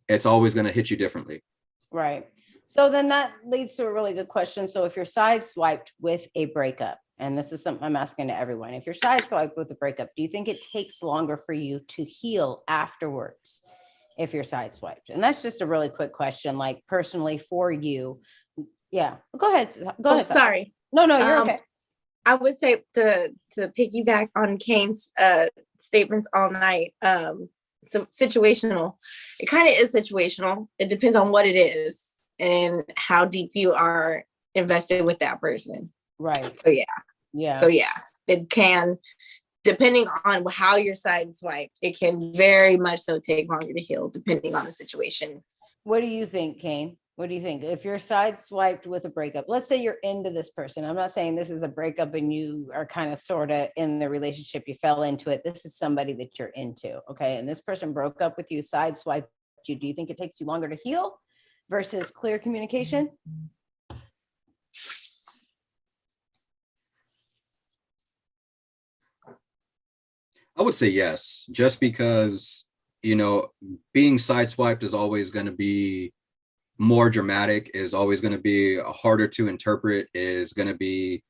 It's always going to hit you differently. Right. So then that leads to a really good question. So if you're sideswiped with a breakup, and this is something I'm asking to everyone, if you're sideswiped with a breakup, do you think it takes longer for you to heal afterwards if you're sideswiped? And that's just a really quick question, like personally for you. Yeah, go ahead. Go ahead. Sorry. No, you're okay. I would say to piggyback on Kane's statements all night. So situational. It kind of is situational. It depends on what it is and how deep you are invested with that person. Right. So yeah. So yeah, it can depending on how you're sideswiped, it can very much so take longer to heal depending on the situation. What do you think, Kane? What do you think? If you're sideswiped with a breakup, let's say you're into this person. I'm not saying this is a breakup and you are kind of sort of in the relationship, you fell into it. This is somebody that you're into. Okay. And this person broke up with you, sideswiped you. Do you think it takes you longer to heal versus clear communication? I would say yes, just because, you know, being sideswiped is always going to be more dramatic, is always going to be harder to interpret, is going to be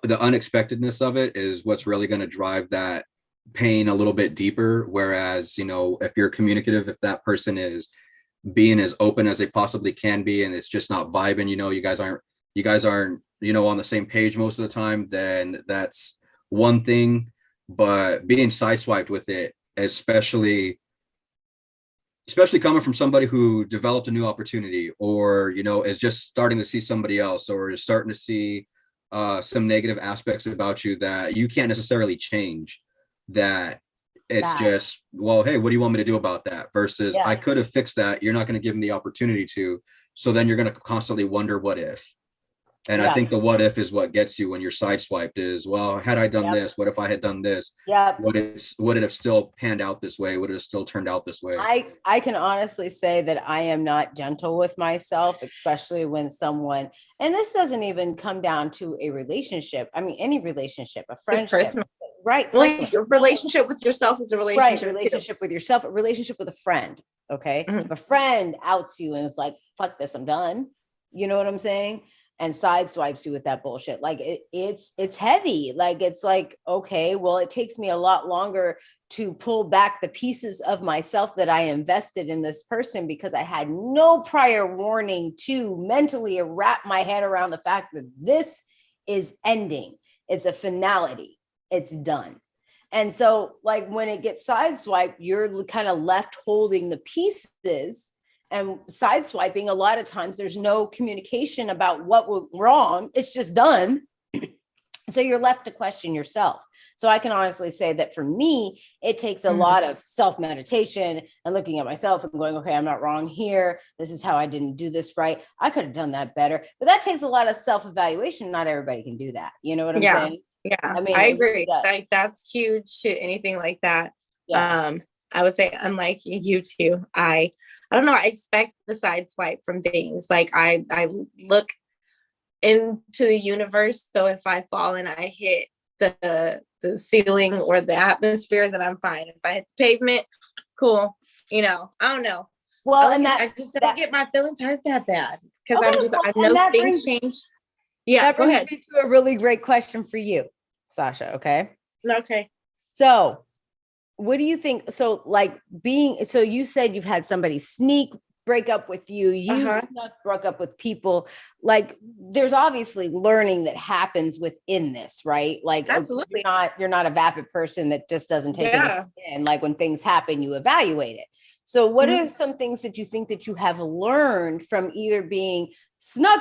the unexpectedness of it is what's really going to drive that pain a little bit deeper. Whereas, you know, if you're communicative, if that person is being as open as they possibly can be, and it's just not vibing, you know, you guys aren't, you know, on the same page most of the time, then that's one thing. But being sideswiped with it, especially coming from somebody who developed a new opportunity, or, you know, is just starting to see somebody else, or is starting to see some negative aspects about you that you can't necessarily change, that it's just, well, hey, what do you want me to do about that? Versus, I could have fixed that. You're not going to give me the opportunity to. So then you're going to constantly wonder what if. And I think the what if is what gets you when you're sideswiped is, well, had I done this, what if I had done this? Would it have still panned out this way? Would it have still turned out this way? I can honestly say that I am not gentle with myself, especially when someone, and this doesn't even come down to a relationship. I mean, any relationship, a friendship, right? Well, your relationship with yourself is a relationship, relationship with yourself, a relationship with a friend. Okay. If a friend outs you and is like, fuck this, I'm done. You know what I'm saying? And sideswipes you with that bullshit. Like it's heavy. Like, it's like, okay, well, it takes me a lot longer to pull back the pieces of myself that I invested in this person, because I had no prior warning to mentally wrap my head around the fact that this is ending. It's a finality. It's done. And so, like, when it gets sideswiped, you're kind of left holding the pieces. And sideswiping, a lot of times there's no communication about what went wrong. It's just done. So you're left to question yourself. So I can honestly say that for me, it takes a lot of self-meditation and looking at myself and going, okay, I'm not wrong here. This is how I didn't do this right. I could have done that better. But that takes a lot of self-evaluation. Not everybody can do that. You know what I'm saying? Yeah, I mean, I agree. Like, that's huge to anything like that. Yeah. I would say, unlike you two, I don't know. I expect the sideswipe from things. Like, I look into the universe. So if I fall and I hit the ceiling or the atmosphere, then I'm fine. If I hit the pavement, cool. You know, I don't know. Well, I just don't get my feelings hurt that bad, because I know things change. Yeah, that brings me to a really great question for you, Sasha. Okay. So, what do you think? So, like, so you said you've had somebody break up with you. You broke up with people. Like, there's obviously learning that happens within this, right? Like, absolutely. You're not a vapid person that just doesn't take it in. Like, when things happen, you evaluate it. So what are some things that you think that you have learned from either being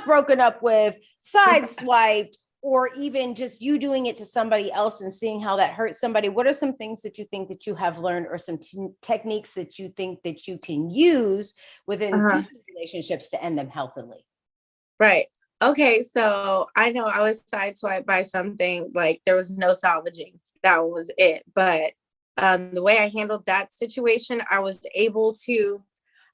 broken up with, sideswiped, or even just you doing it to somebody else and seeing how that hurts somebody? What are some things that you think that you have learned, or some techniques that you think that you can use within relationships to end them healthily? Right. Okay. So I know I was sideswiped by something, like there was no salvaging. That was it. But the way I handled that situation, I was able to,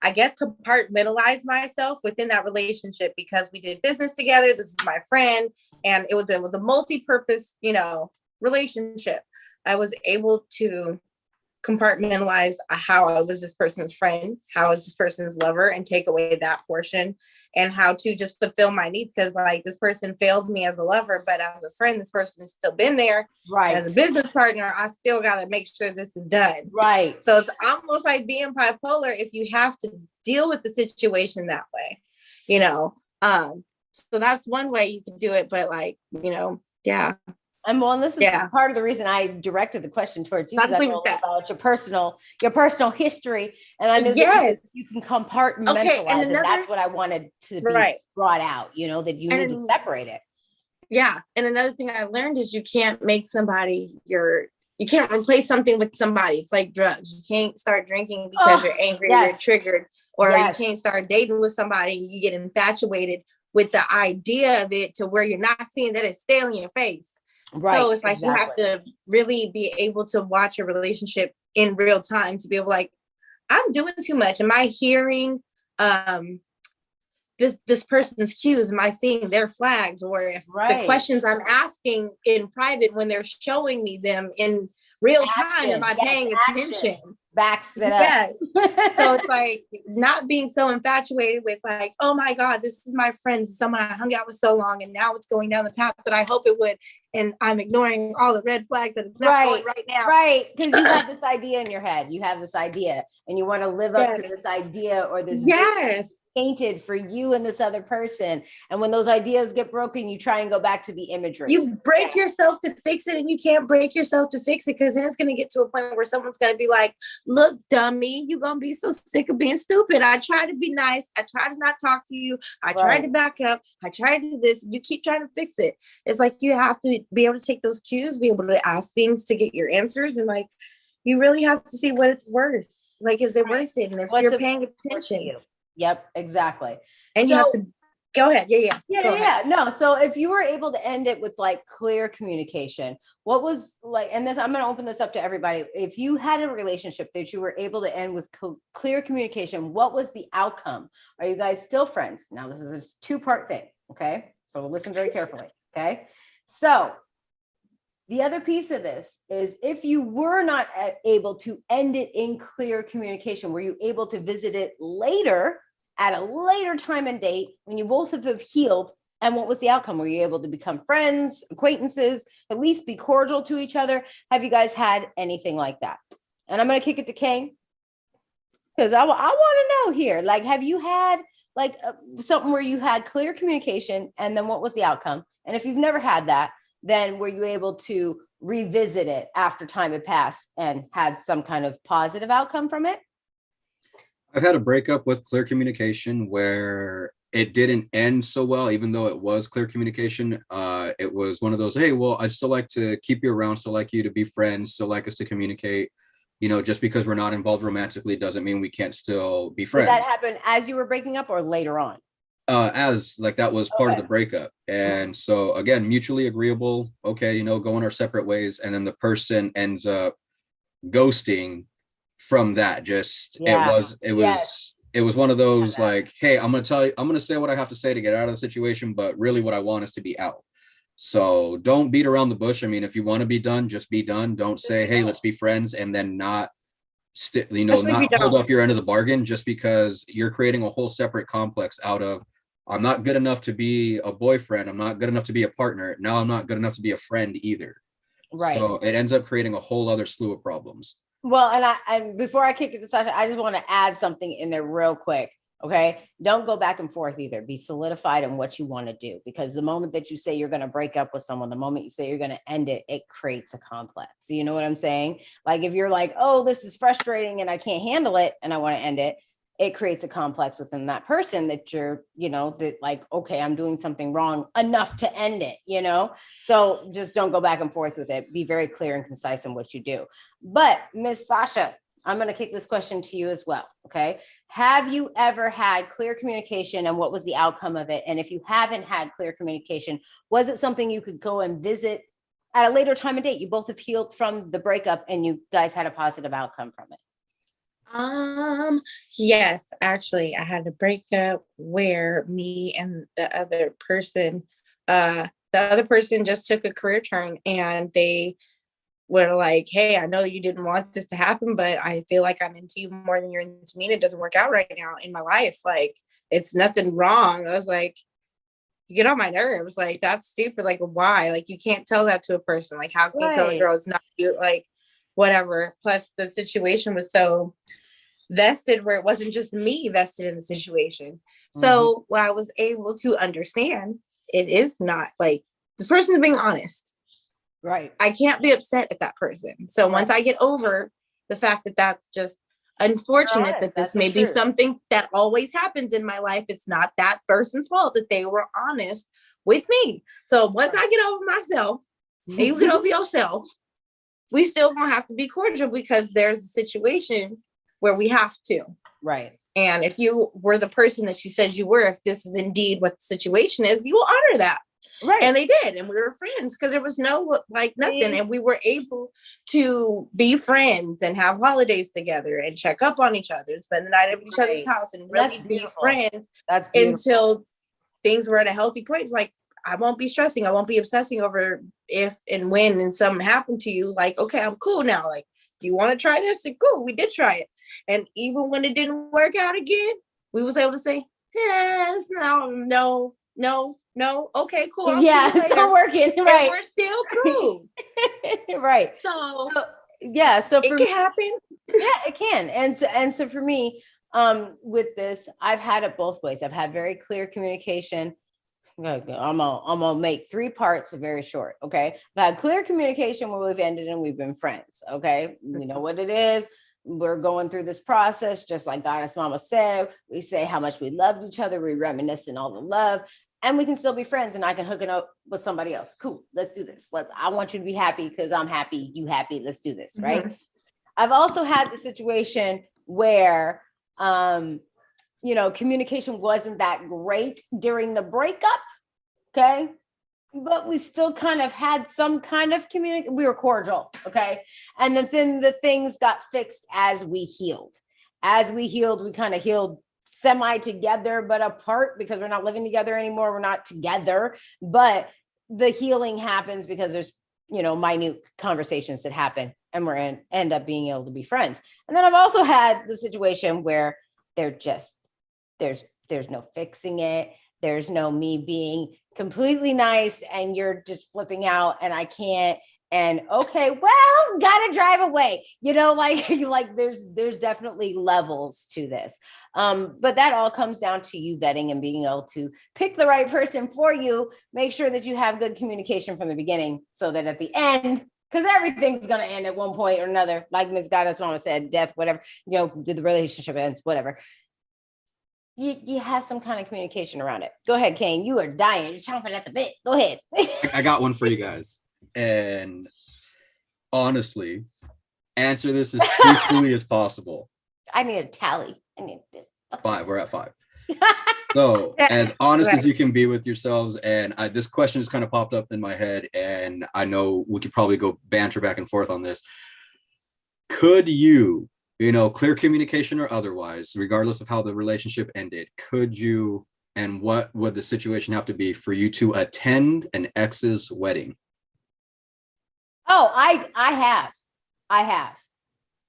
I guess, compartmentalize myself within that relationship, because we did business together. This is my friend, and it was a multi-purpose, you know, relationship. I was able to compartmentalize how I was this person's friend, how I was this person's lover, and take away that portion, and how to just fulfill my needs. Because, like, this person failed me as a lover, but as a friend, this person has still been there. Right. As a business partner, I still got to make sure this is done. Right. So it's almost like being bipolar, if you have to deal with the situation that way, you know. So that's one way you can do it. But, like, you know, yeah. And well, this is part of the reason I directed the question towards you, because I know about your personal history, and I know that you can compartmentalize, and that's what I wanted to be brought out. You know, that you need to separate it. Yeah. And another thing I learned is you can't make somebody you can't replace something with somebody. It's like drugs. You can't start drinking because you're angry, you're triggered, or you can't start dating with somebody and you get infatuated with the idea of it to where you're not seeing that it's stale in your face. Right. So it's like you have to really be able to watch a relationship in real time to be able like, I'm doing too much. Am I hearing this person's cues? Am I seeing their flags? Or if the questions I'm asking in private when they're showing me them in real time, am I paying attention? Backs it up. Yes. So it's like not being so infatuated with like, oh my God, this is my friend, someone I hung out with so long, and now it's going down the path that I hope it would. And I'm ignoring all the red flags that it's not going right now. Right. Because you have this idea in your head. You have this idea and you want to live up to this idea or this painted for you and this other person. And when those ideas get broken, you try and go back to the imagery. You break yourself to fix it, and you can't break yourself to fix it, because then it's going to get to a point where someone's going to be like, look, dummy, you're going to be so sick of being stupid. I tried to be nice. I tried to not talk to you. I tried to back up. I tried to do this. You keep trying to fix it. It's like you have to be able to take those cues, be able to ask things to get your answers. And like, you really have to see what it's worth. Like, is it worth it? And if you're paying attention. Yep, exactly. And you have to go ahead. Yeah. No, so if you were able to end it with like clear communication, what was like, and this, I'm going to open this up to everybody. If you had a relationship that you were able to end with clear communication, what was the outcome? Are you guys still friends? Now, this is a two-part thing. Okay. So listen very carefully. Okay. So the other piece of this is if you were not able to end it in clear communication, were you able to visit it later at a later time and date when you both have healed? And what was the outcome? Were you able to become friends, acquaintances, at least be cordial to each other? Have you guys had anything like that? And I'm going to kick it to Kane, because I want to know here, like, have you had like something where you had clear communication and then what was the outcome? And if you've never had that, then were you able to revisit it after time had passed and had some kind of positive outcome from it? I've had a breakup with clear communication where it didn't end so well, even though it was clear communication. It was one of those, hey, well, I'd still like to keep you around, still like you to be friends, still like us to communicate. You know, just because we're not involved romantically doesn't mean we can't still be friends. Did that happen as you were breaking up or later on? As like that was part of the breakup. And so again, mutually agreeable, okay, you know, going our separate ways. And then the person ends up ghosting from that. Just it was one of those like, hey, I'm gonna say what I have to say to get out of the situation, but really what I want is to be out. So don't beat around the bush. I mean, if you want to be done, just be done. Don't say, hey, let's be friends, and then not hold up your end of the bargain just because you're creating a whole separate complex out of, I'm not good enough to be a boyfriend. I'm not good enough to be a partner. Now I'm not good enough to be a friend either. Right. So it ends up creating a whole other slew of problems. Well, and before I kick it to Sasha, I just want to add something in there real quick. Okay. Don't go back and forth either. Be solidified in what you want to do, because the moment that you say you're going to break up with someone, the moment you say you're going to end it, it creates a complex. So you know what I'm saying? Like if you're like, oh, this is frustrating and I can't handle it and I want to end it, it creates a complex within that person that you're, you know, that like, okay, I'm doing something wrong enough to end it, you know? So just don't go back and forth with it. Be very clear and concise in what you do. But Miss Sasha, I'm going to kick this question to you as well. Okay. Have you ever had clear communication, and what was the outcome of it? And if you haven't had clear communication, was it something you could go and visit at a later time and date? You both have healed from the breakup and you guys had a positive outcome from it. Yes, actually I had a breakup where me and the other person just took a career turn, and they were like, hey, I know you didn't want this to happen, but I feel like I'm into you more than you're into me, and it doesn't work out right now in my life. Like, it's nothing wrong. I was like, you get on my nerves. Like, that's stupid. Like, why? Like, you can't tell that to a person. Like, how can you tell a girl it's not you? Like, whatever. Plus the situation was so vested where it wasn't just me vested in the situation. So when I was able to understand, it is not like this person is being honest. Right. I can't be upset at that person. So once I get over the fact that that's just unfortunate, that this may be something that always happens in my life, it's not that person's fault that they were honest with me. So once I get over myself and you get over yourself, we still gonna have to be cordial because there's a situation where we have to. Right. And if you were the person that you said you were, if this is indeed what the situation is, you will honor that. Right. And they did. And we were friends because there was no like nothing. And we were able to be friends and have holidays together and check up on each other and spend the night at each other's house and really be friends. That's beautiful. Until things were at a healthy point. It's like, I won't be stressing. I won't be obsessing over if and when and something happened to you. Like, okay, I'm cool now. Like, you want to try this? And cool, we did try it. And even when it didn't work out again, we was able to say, no. Okay, cool. Yeah, it's not working. Right. And we're still cool. Right. So yeah, so it can happen. Yeah, it can. And so for me, with this, I've had it both ways. I've had very clear communication. I'm gonna make 3 parts very short. Okay. I've had clear communication where we've ended and we've been friends. Okay. We know what it is. We're going through this process, just like Goddess Mama said. We say how much we loved each other. We reminisce and all the love, and we can still be friends. And I can hook it up with somebody else. Cool. Let's do this. I want you to be happy because I'm happy. You happy. Let's do this. Right. Mm-hmm. I've also had the situation where, communication wasn't that great during the breakup. Okay. But we still kind of had some kind of communication. We were cordial. Okay. And then the things got fixed as we healed. As we healed, we kind of healed semi together, but apart because we're not living together anymore. We're not together, but the healing happens because there's, minute conversations that happen and we're end up being able to be friends. And then I've also had the situation where there's no fixing it. There's no me being completely nice and you're just flipping out and I can't. And okay, well, gotta drive away. There's definitely levels to this. But that all comes down to you vetting and being able to pick the right person for you. Make sure that you have good communication from the beginning so that at the end, because everything's going to end at one point or another, like Ms. Goddess Mama said, death, whatever, did the relationship ends, whatever. You have some kind of communication around it. Go ahead, Kane. You are dying. You're chomping at the bit. Go ahead. I got one for you guys. And honestly, answer this as truthfully as possible. I need a tally. I need this. 5. We're at 5. So as honest as you can be with yourselves. And this question has kind of popped up in my head. And I know we could probably go banter back and forth on this. Could you, clear communication or otherwise, regardless of how the relationship ended, could you, and what would the situation have to be for you to attend an ex's wedding? Oh, I have.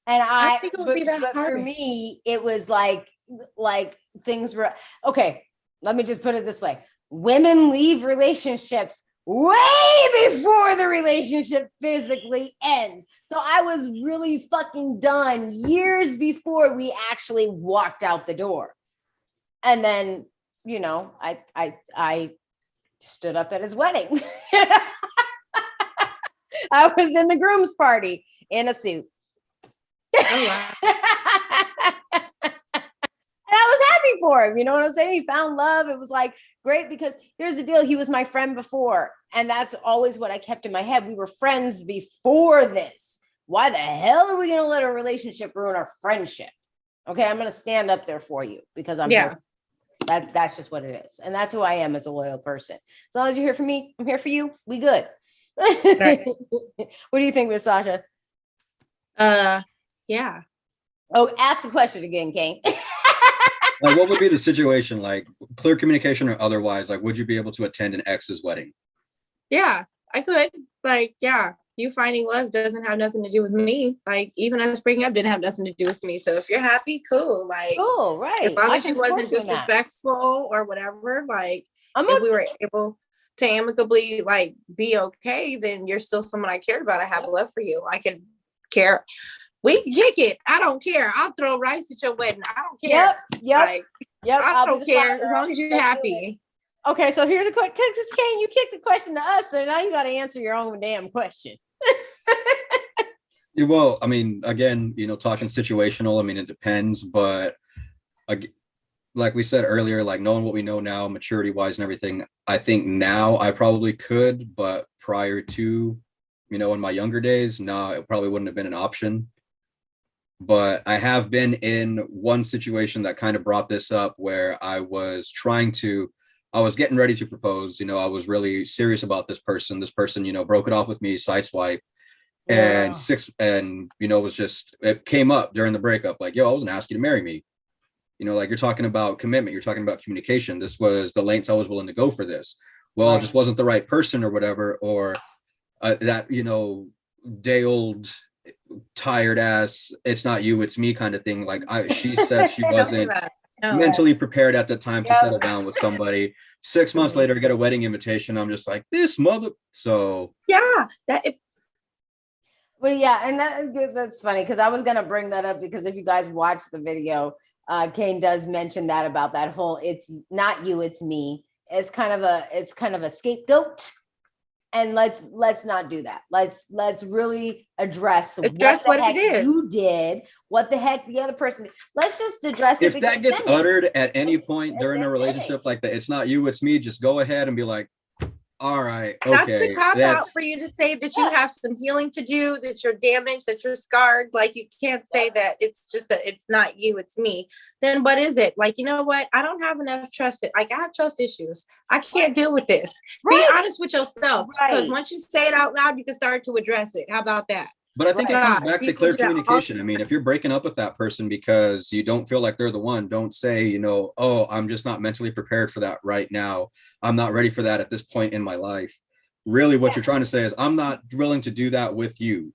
And I think it would be that but hard. For me, it was like things were, okay, let me just put it this way. Women leave relationships way before the relationship physically ends. So I was really fucking done years before we actually walked out the door. And then, I stood up at his wedding. I was in the groom's party in a suit. Oh, wow. And I was happy for him. You know what I'm saying? He found love. It was like great because here's the deal. He was my friend before. And that's always what I kept in my head. We were friends before this. Why the hell are we going to let a relationship ruin our friendship? Okay, I'm going to stand up there for you because I'm here. That's just what it is. And that's who I am as a loyal person. As long as you're here for me, I'm here for you. We good. Right. What do you think, Miss Sasha? Yeah. Oh, ask the question again, Kane. Like, what would be the situation? Like, clear communication or otherwise? Like, would you be able to attend an ex's wedding? Yeah, I could. Like, yeah, you finding love doesn't have nothing to do with me. Like, even us breaking up didn't have nothing to do with me. So if you're happy, cool. Like, cool, right? As long as you wasn't disrespectful or whatever, like, if we were able to amicably like be okay, then you're still someone I cared about. I have love for you. I can care. We can kick it. I don't care. I'll throw rice at your wedding. I don't care. Yep. I don't care as long as you're happy. Okay, so here's the question. Kane, you kicked the question to us, so now you got to answer your own damn question. Well, I mean, again, talking situational. I mean, it depends, but like we said earlier, like knowing what we know now, maturity wise and everything, I think now I probably could, but prior to, in my younger days, no, it probably wouldn't have been an option. But I have been in one situation that kind of brought this up where I was getting ready to propose. I was really serious about this person. This person, broke it off with me, Sideswipe. And it came up during the breakup, like, yo, I wasn't asking you to marry me. Like you're talking about commitment, you're talking about communication. This was the lengths I was willing to go for this. Well, it just wasn't the right person or whatever, or that, day old tired ass, it's not you, it's me kind of thing. Like she said she wasn't mentally prepared at the time to settle down with somebody. 6 months later, I get a wedding invitation. I'm just like, this mother. So yeah, well, yeah, and that's funny because I was gonna bring that up because if you guys watch the video, Kane does mention that about that whole "it's not you, it's me." It's kind of a scapegoat, and let's not do that. Let's really address what it is you did, what the heck the other person did. Let's just address it. If that gets uttered at any point during a relationship like that, it's not you, it's me. Just go ahead and be like, all right, okay. That's a cop out for you to say that you have some healing to do, that you're damaged, that you're scarred. Like you can't say that it's just that it's not you, it's me. Then what is it? Like, you know what? I don't have enough trust. Like I have trust issues. I can't deal with this. Be honest with yourself. Because once you say it out loud, you can start to address it. How about that? But I think it comes back to clear communication. I mean, if you're breaking up with that person because you don't feel like they're the one, don't say, oh, I'm just not mentally prepared for that right now. I'm not ready for that at this point in my life. Really, what you're trying to say is I'm not willing to do that with you.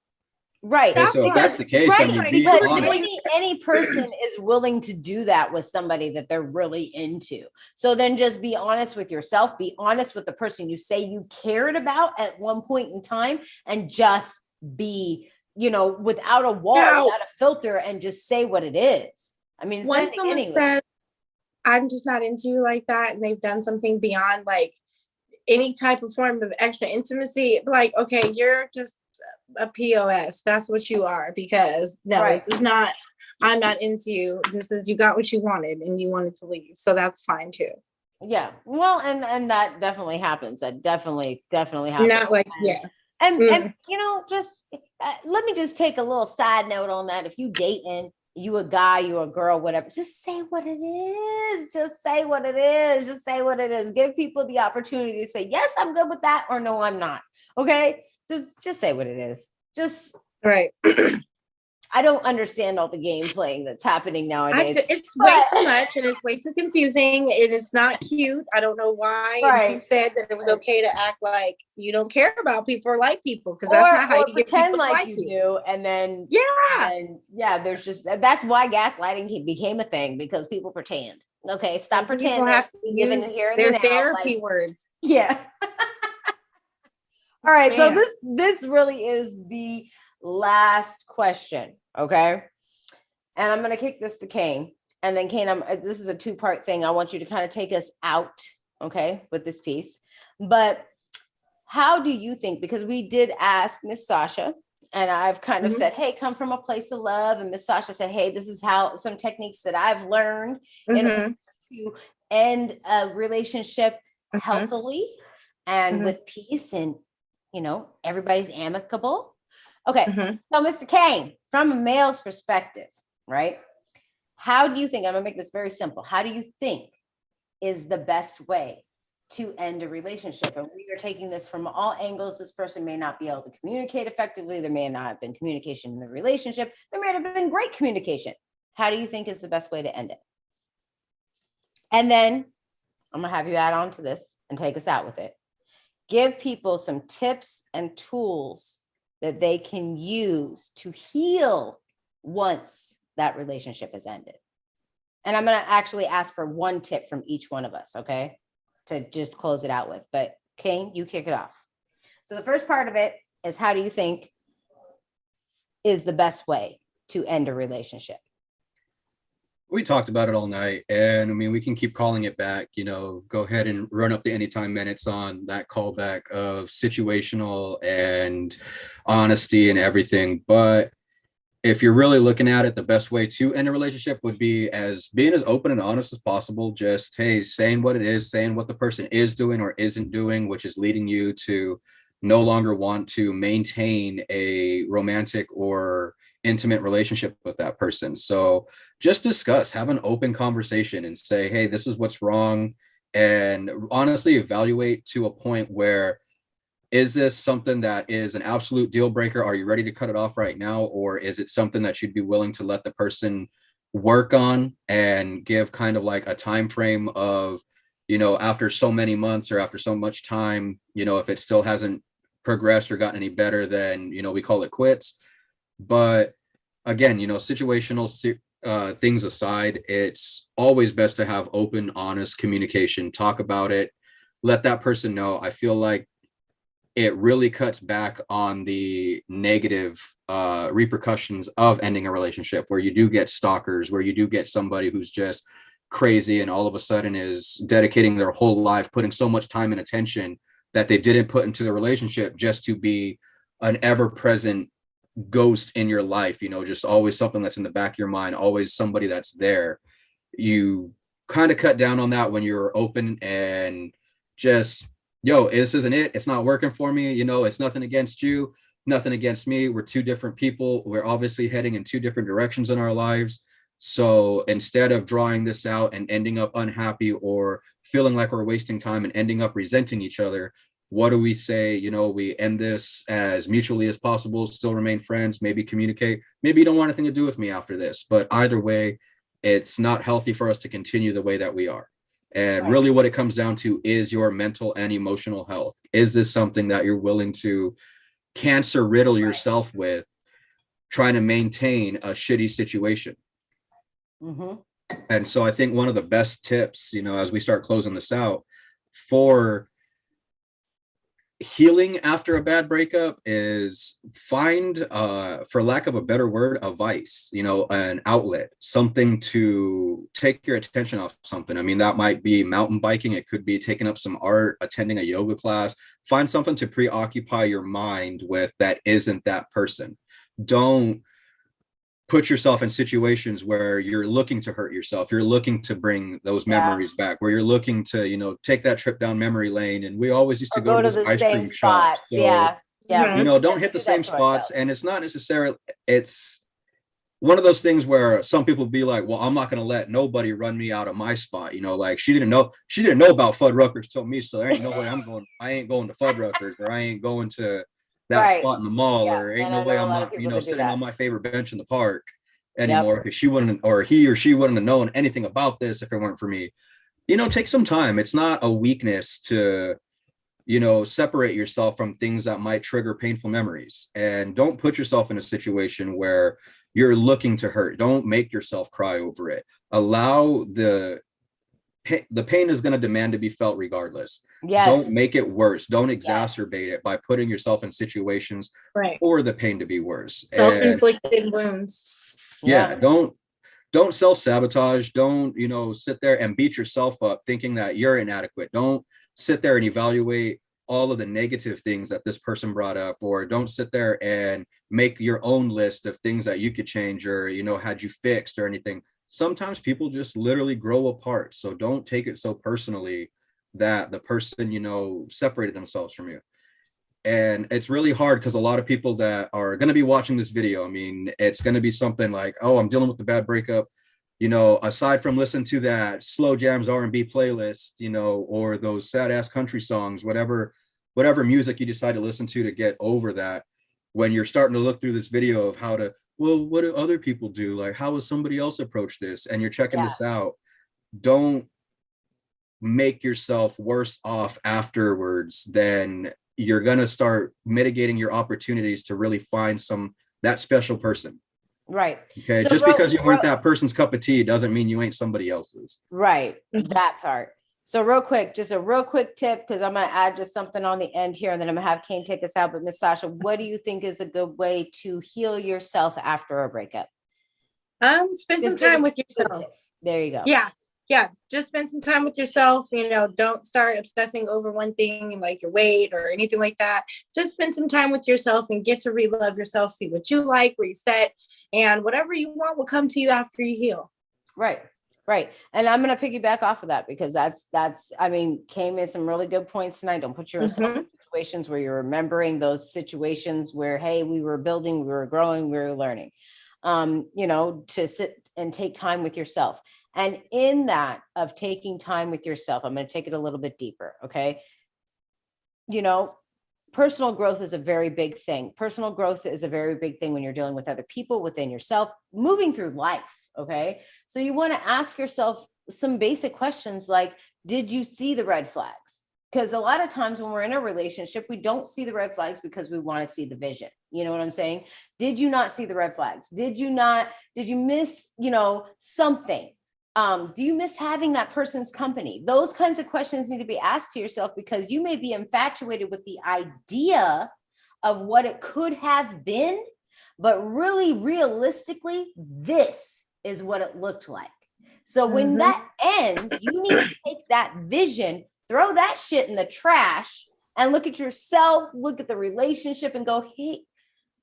Right. And so if that's the case, I mean, be honest. Any person is willing to do that with somebody that they're really into. So then just be honest with yourself, be honest with the person you say you cared about at one point in time, and just be, without a wall, without a filter, and just say what it is. I mean, when someone said, I'm just not into you like that, and they've done something beyond like any type of form of extra intimacy, like, okay, you're just a POS. That's what you are, because it's not, I'm not into you. This is, you got what you wanted and you wanted to leave. So that's fine too. Yeah. Well, and that definitely happens. That definitely happens. Not like, And just let me just take a little side note on that. If you dating, you a guy, you a girl, whatever, just say what it is. Just say what it is. Just say what it is. Give people the opportunity to say, yes, I'm good with that, or no, I'm not. Okay. Just say what it is. Just right. I don't understand all the game playing that's happening nowadays. It's way too much, and it's way too confusing, and it's not cute. I don't know why. Right. You said that it was okay to act like you don't care about people or like people, because that's not how you pretend like you do. And then there's just, that's why gaslighting became a thing, because people pretend. Okay, stop pretending. People have to use their therapy words. Yeah. All right. Man. So this really is the last question. Okay. And I'm going to kick this to Kane. And then Kane, this is a 2-part thing. I want you to kind of take us out, okay, with this piece. But how do you think, because we did ask Miss Sasha, and I've kind of said, hey, come from a place of love. And Miss Sasha said, hey, this is how some techniques that I've learned in order to end a relationship healthily and with peace, and, everybody's amicable. Okay. So Mr. Kane, from a male's perspective, right? How do you think, I'm gonna make this very simple. How do you think is the best way to end a relationship? And we are taking this from all angles. This person may not be able to communicate effectively. There may not have been communication in the relationship. There may have been great communication. How do you think is the best way to end it? And then I'm gonna have you add on to this and take us out with it. Give people some tips and tools that they can use to heal once that relationship has ended. And I'm going to actually ask for one tip from each one of us, okay, to just close it out with. But Kane, you kick it off. So the first part of it is, how do you think is the best way to end a relationship? We talked about it all night, and I mean, we can keep calling it back, go ahead and run up the anytime minutes on that callback of situational and honesty and everything. But if you're really looking at it, the best way to end a relationship would be as being as open and honest as possible. Just, hey, saying what it is, saying what the person is doing or isn't doing, which is leading you to no longer want to maintain a romantic or intimate relationship with that person. So just discuss, have an open conversation and say, hey, this is what's wrong. And honestly, evaluate to a point where, is this something that is an absolute deal breaker? Are you ready to cut it off right now? Or is it something that you'd be willing to let the person work on and give kind of like a time frame of, after so many months or after so much time, if it still hasn't progressed or gotten any better, then, we call it quits. But again, situational things aside, it's always best to have open, honest communication, talk about it, let that person know. I feel like it really cuts back on the negative repercussions of ending a relationship, where you do get stalkers, where you do get somebody who's just crazy and all of a sudden is dedicating their whole life, putting so much time and attention that they didn't put into the relationship just to be an ever-present ghost in your life, just always something that's in the back of your mind, always somebody that's there. You kind of cut down on that when you're open and just, yo, this isn't it. It's not working for me. It's nothing against you, nothing against me. We're two different people. We're obviously heading in two different directions in our lives. So instead of drawing this out and ending up unhappy or feeling like we're wasting time and ending up resenting each other, what do we say? We end this as mutually as possible, still remain friends, maybe communicate. Maybe you don't want anything to do with me after this, but either way, it's not healthy for us to continue the way that we are. And really what it comes down to is your mental and emotional health. Is this something that you're willing to cancer riddle yourself with, trying to maintain a shitty situation? Mm-hmm. And so I think one of the best tips, as we start closing this out, for healing after a bad breakup is find, for lack of a better word, a vice, an outlet, something to take your attention off something. I mean, that might be mountain biking. It could be taking up some art, attending a yoga class. Find something to preoccupy your mind with that isn't that person. Don't put yourself in situations where you're looking to hurt yourself. You're looking to bring those memories back, where you're looking to, take that trip down memory lane. And we always used to go to the ice cream shops. So, don't hit the same spots. And it's not necessarily, it's one of those things where some people be like, well, I'm not going to let nobody run me out of my spot. Like she didn't know about Fuddruckers till me. So there ain't no way I ain't going to Fuddruckers, or I ain't going to that spot in the mall, or ain't no way I'm not, sitting on my favorite bench in the park anymore, because she wouldn't, or he or she wouldn't have known anything about this if it weren't for me. Take some time. It's not a weakness to, separate yourself from things that might trigger painful memories. And don't put yourself in a situation where you're looking to hurt. Don't make yourself cry over it. Allow the pain is going to demand to be felt regardless. Yes. Don't make it worse. Don't exacerbate it by putting yourself in situations for the pain to be worse. Self-inflicted wounds. Yeah. Don't self-sabotage. Don't, sit there and beat yourself up thinking that you're inadequate. Don't sit there and evaluate all of the negative things that this person brought up, or don't sit there and make your own list of things that you could change, or, had you fixed or anything. Sometimes people just literally grow apart. So don't take it so personally that the person, separated themselves from you. And it's really hard because a lot of people that are going to be watching this video, I mean, it's going to be something like, oh, I'm dealing with a bad breakup. Aside from listening to that slow jams R&B playlist, or those sad ass country songs, whatever music you decide to listen to get over that, when you're starting to look through this video of how to, well, what do other people do? Like, how has somebody else approached this? And you're checking this out. Don't make yourself worse off afterwards. Then you're going to start mitigating your opportunities to really find that special person. Right. Okay. So just because you weren't that person's cup of tea doesn't mean you ain't somebody else's. Right. That part. So just a real quick tip, because I'm going to add just something on the end here, and then I'm going to have Kane take us out. But Miss Sasha, what do you think is a good way to heal yourself after a breakup? Spend some time with yourself. There you go. Yeah. yeah, just spend some time with yourself. Don't start obsessing over one thing like your weight or anything like that. Just spend some time with yourself and get to re-love yourself, see what you like, reset, and whatever you want will come to you after you heal. Right. And I'm going to piggyback off of that because Kay made some really good points tonight. Don't put yourself in situations where you're remembering those situations where, hey, we were building, we were growing, we were learning, to sit and take time with yourself. And in that of taking time with yourself, I'm going to take it a little bit deeper. Okay. Personal growth is a very big thing. Personal growth is a very big thing when you're dealing with other people, within yourself, moving through life. Okay. So you want to ask yourself some basic questions like, did you see the red flags? Because a lot of times when we're in a relationship, we don't see the red flags because we want to see the vision. You know what I'm saying? Did you not see the red flags? Did you miss, something? Do you miss having that person's company? Those kinds of questions need to be asked to yourself because you may be infatuated with the idea of what it could have been, but really realistically, this is what it looked like. So when that ends, you need to take that vision, throw that shit in the trash and look at yourself, look at the relationship and go, hey,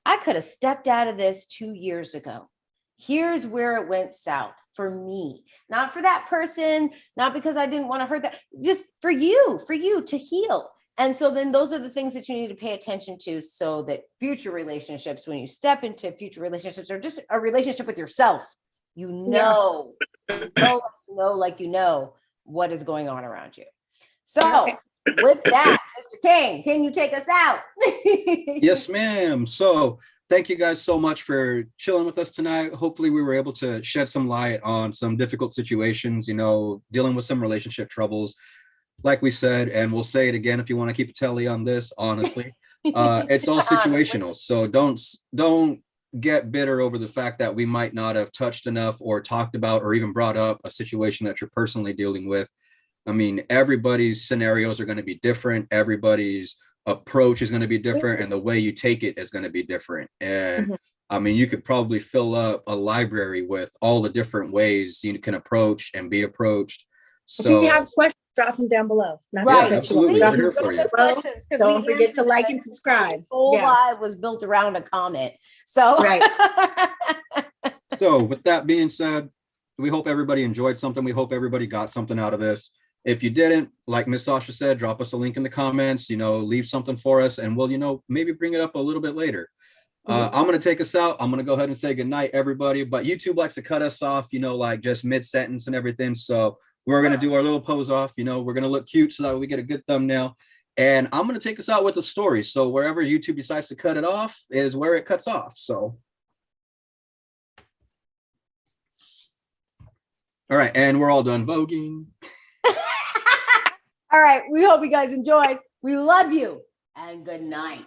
I could have stepped out of this 2 years ago. Here's where it went south for me, not for that person, not because I didn't want to hurt that, just for you to heal. And so then those are the things that you need to pay attention to so that future relationships, when you step into future relationships or just a relationship with yourself, you know what is going on around you. So with that, Mr. King, can you take us out? Yes, ma'am. So thank you guys so much for chilling with us tonight. Hopefully we were able to shed some light on some difficult situations, dealing with some relationship troubles. Like we said, and we'll say it again if you want to keep a tally on this, honestly, it's all situational. So don't get bitter over the fact that we might not have touched enough or talked about or even brought up a situation that you're personally dealing with. I mean, everybody's scenarios are going to be different. Everybody's approach is going to be different, and the way you take it is going to be different. And I mean, you could probably fill up a library with all the different ways you can approach and be approached. So if you have questions, drop them down below. Right, absolutely. We're here for you. Don't forget to like and subscribe. The whole live was built around a comment. So So with that being said, we hope everybody enjoyed something. We hope everybody got something out of this. If you didn't, like Miss Sasha said, drop us a link in the comments, leave something for us and we'll, maybe bring it up a little bit later. I'm going to take us out. I'm going to go ahead and say goodnight, everybody. But YouTube likes to cut us off, like just mid-sentence and everything. So we're going to do our little pose off. We're going to look cute so that we get a good thumbnail. And I'm going to take us out with a story. So wherever YouTube decides to cut it off is where it cuts off. So. All right. And we're all done voguing. All right. We hope you guys enjoyed. We love you and good night.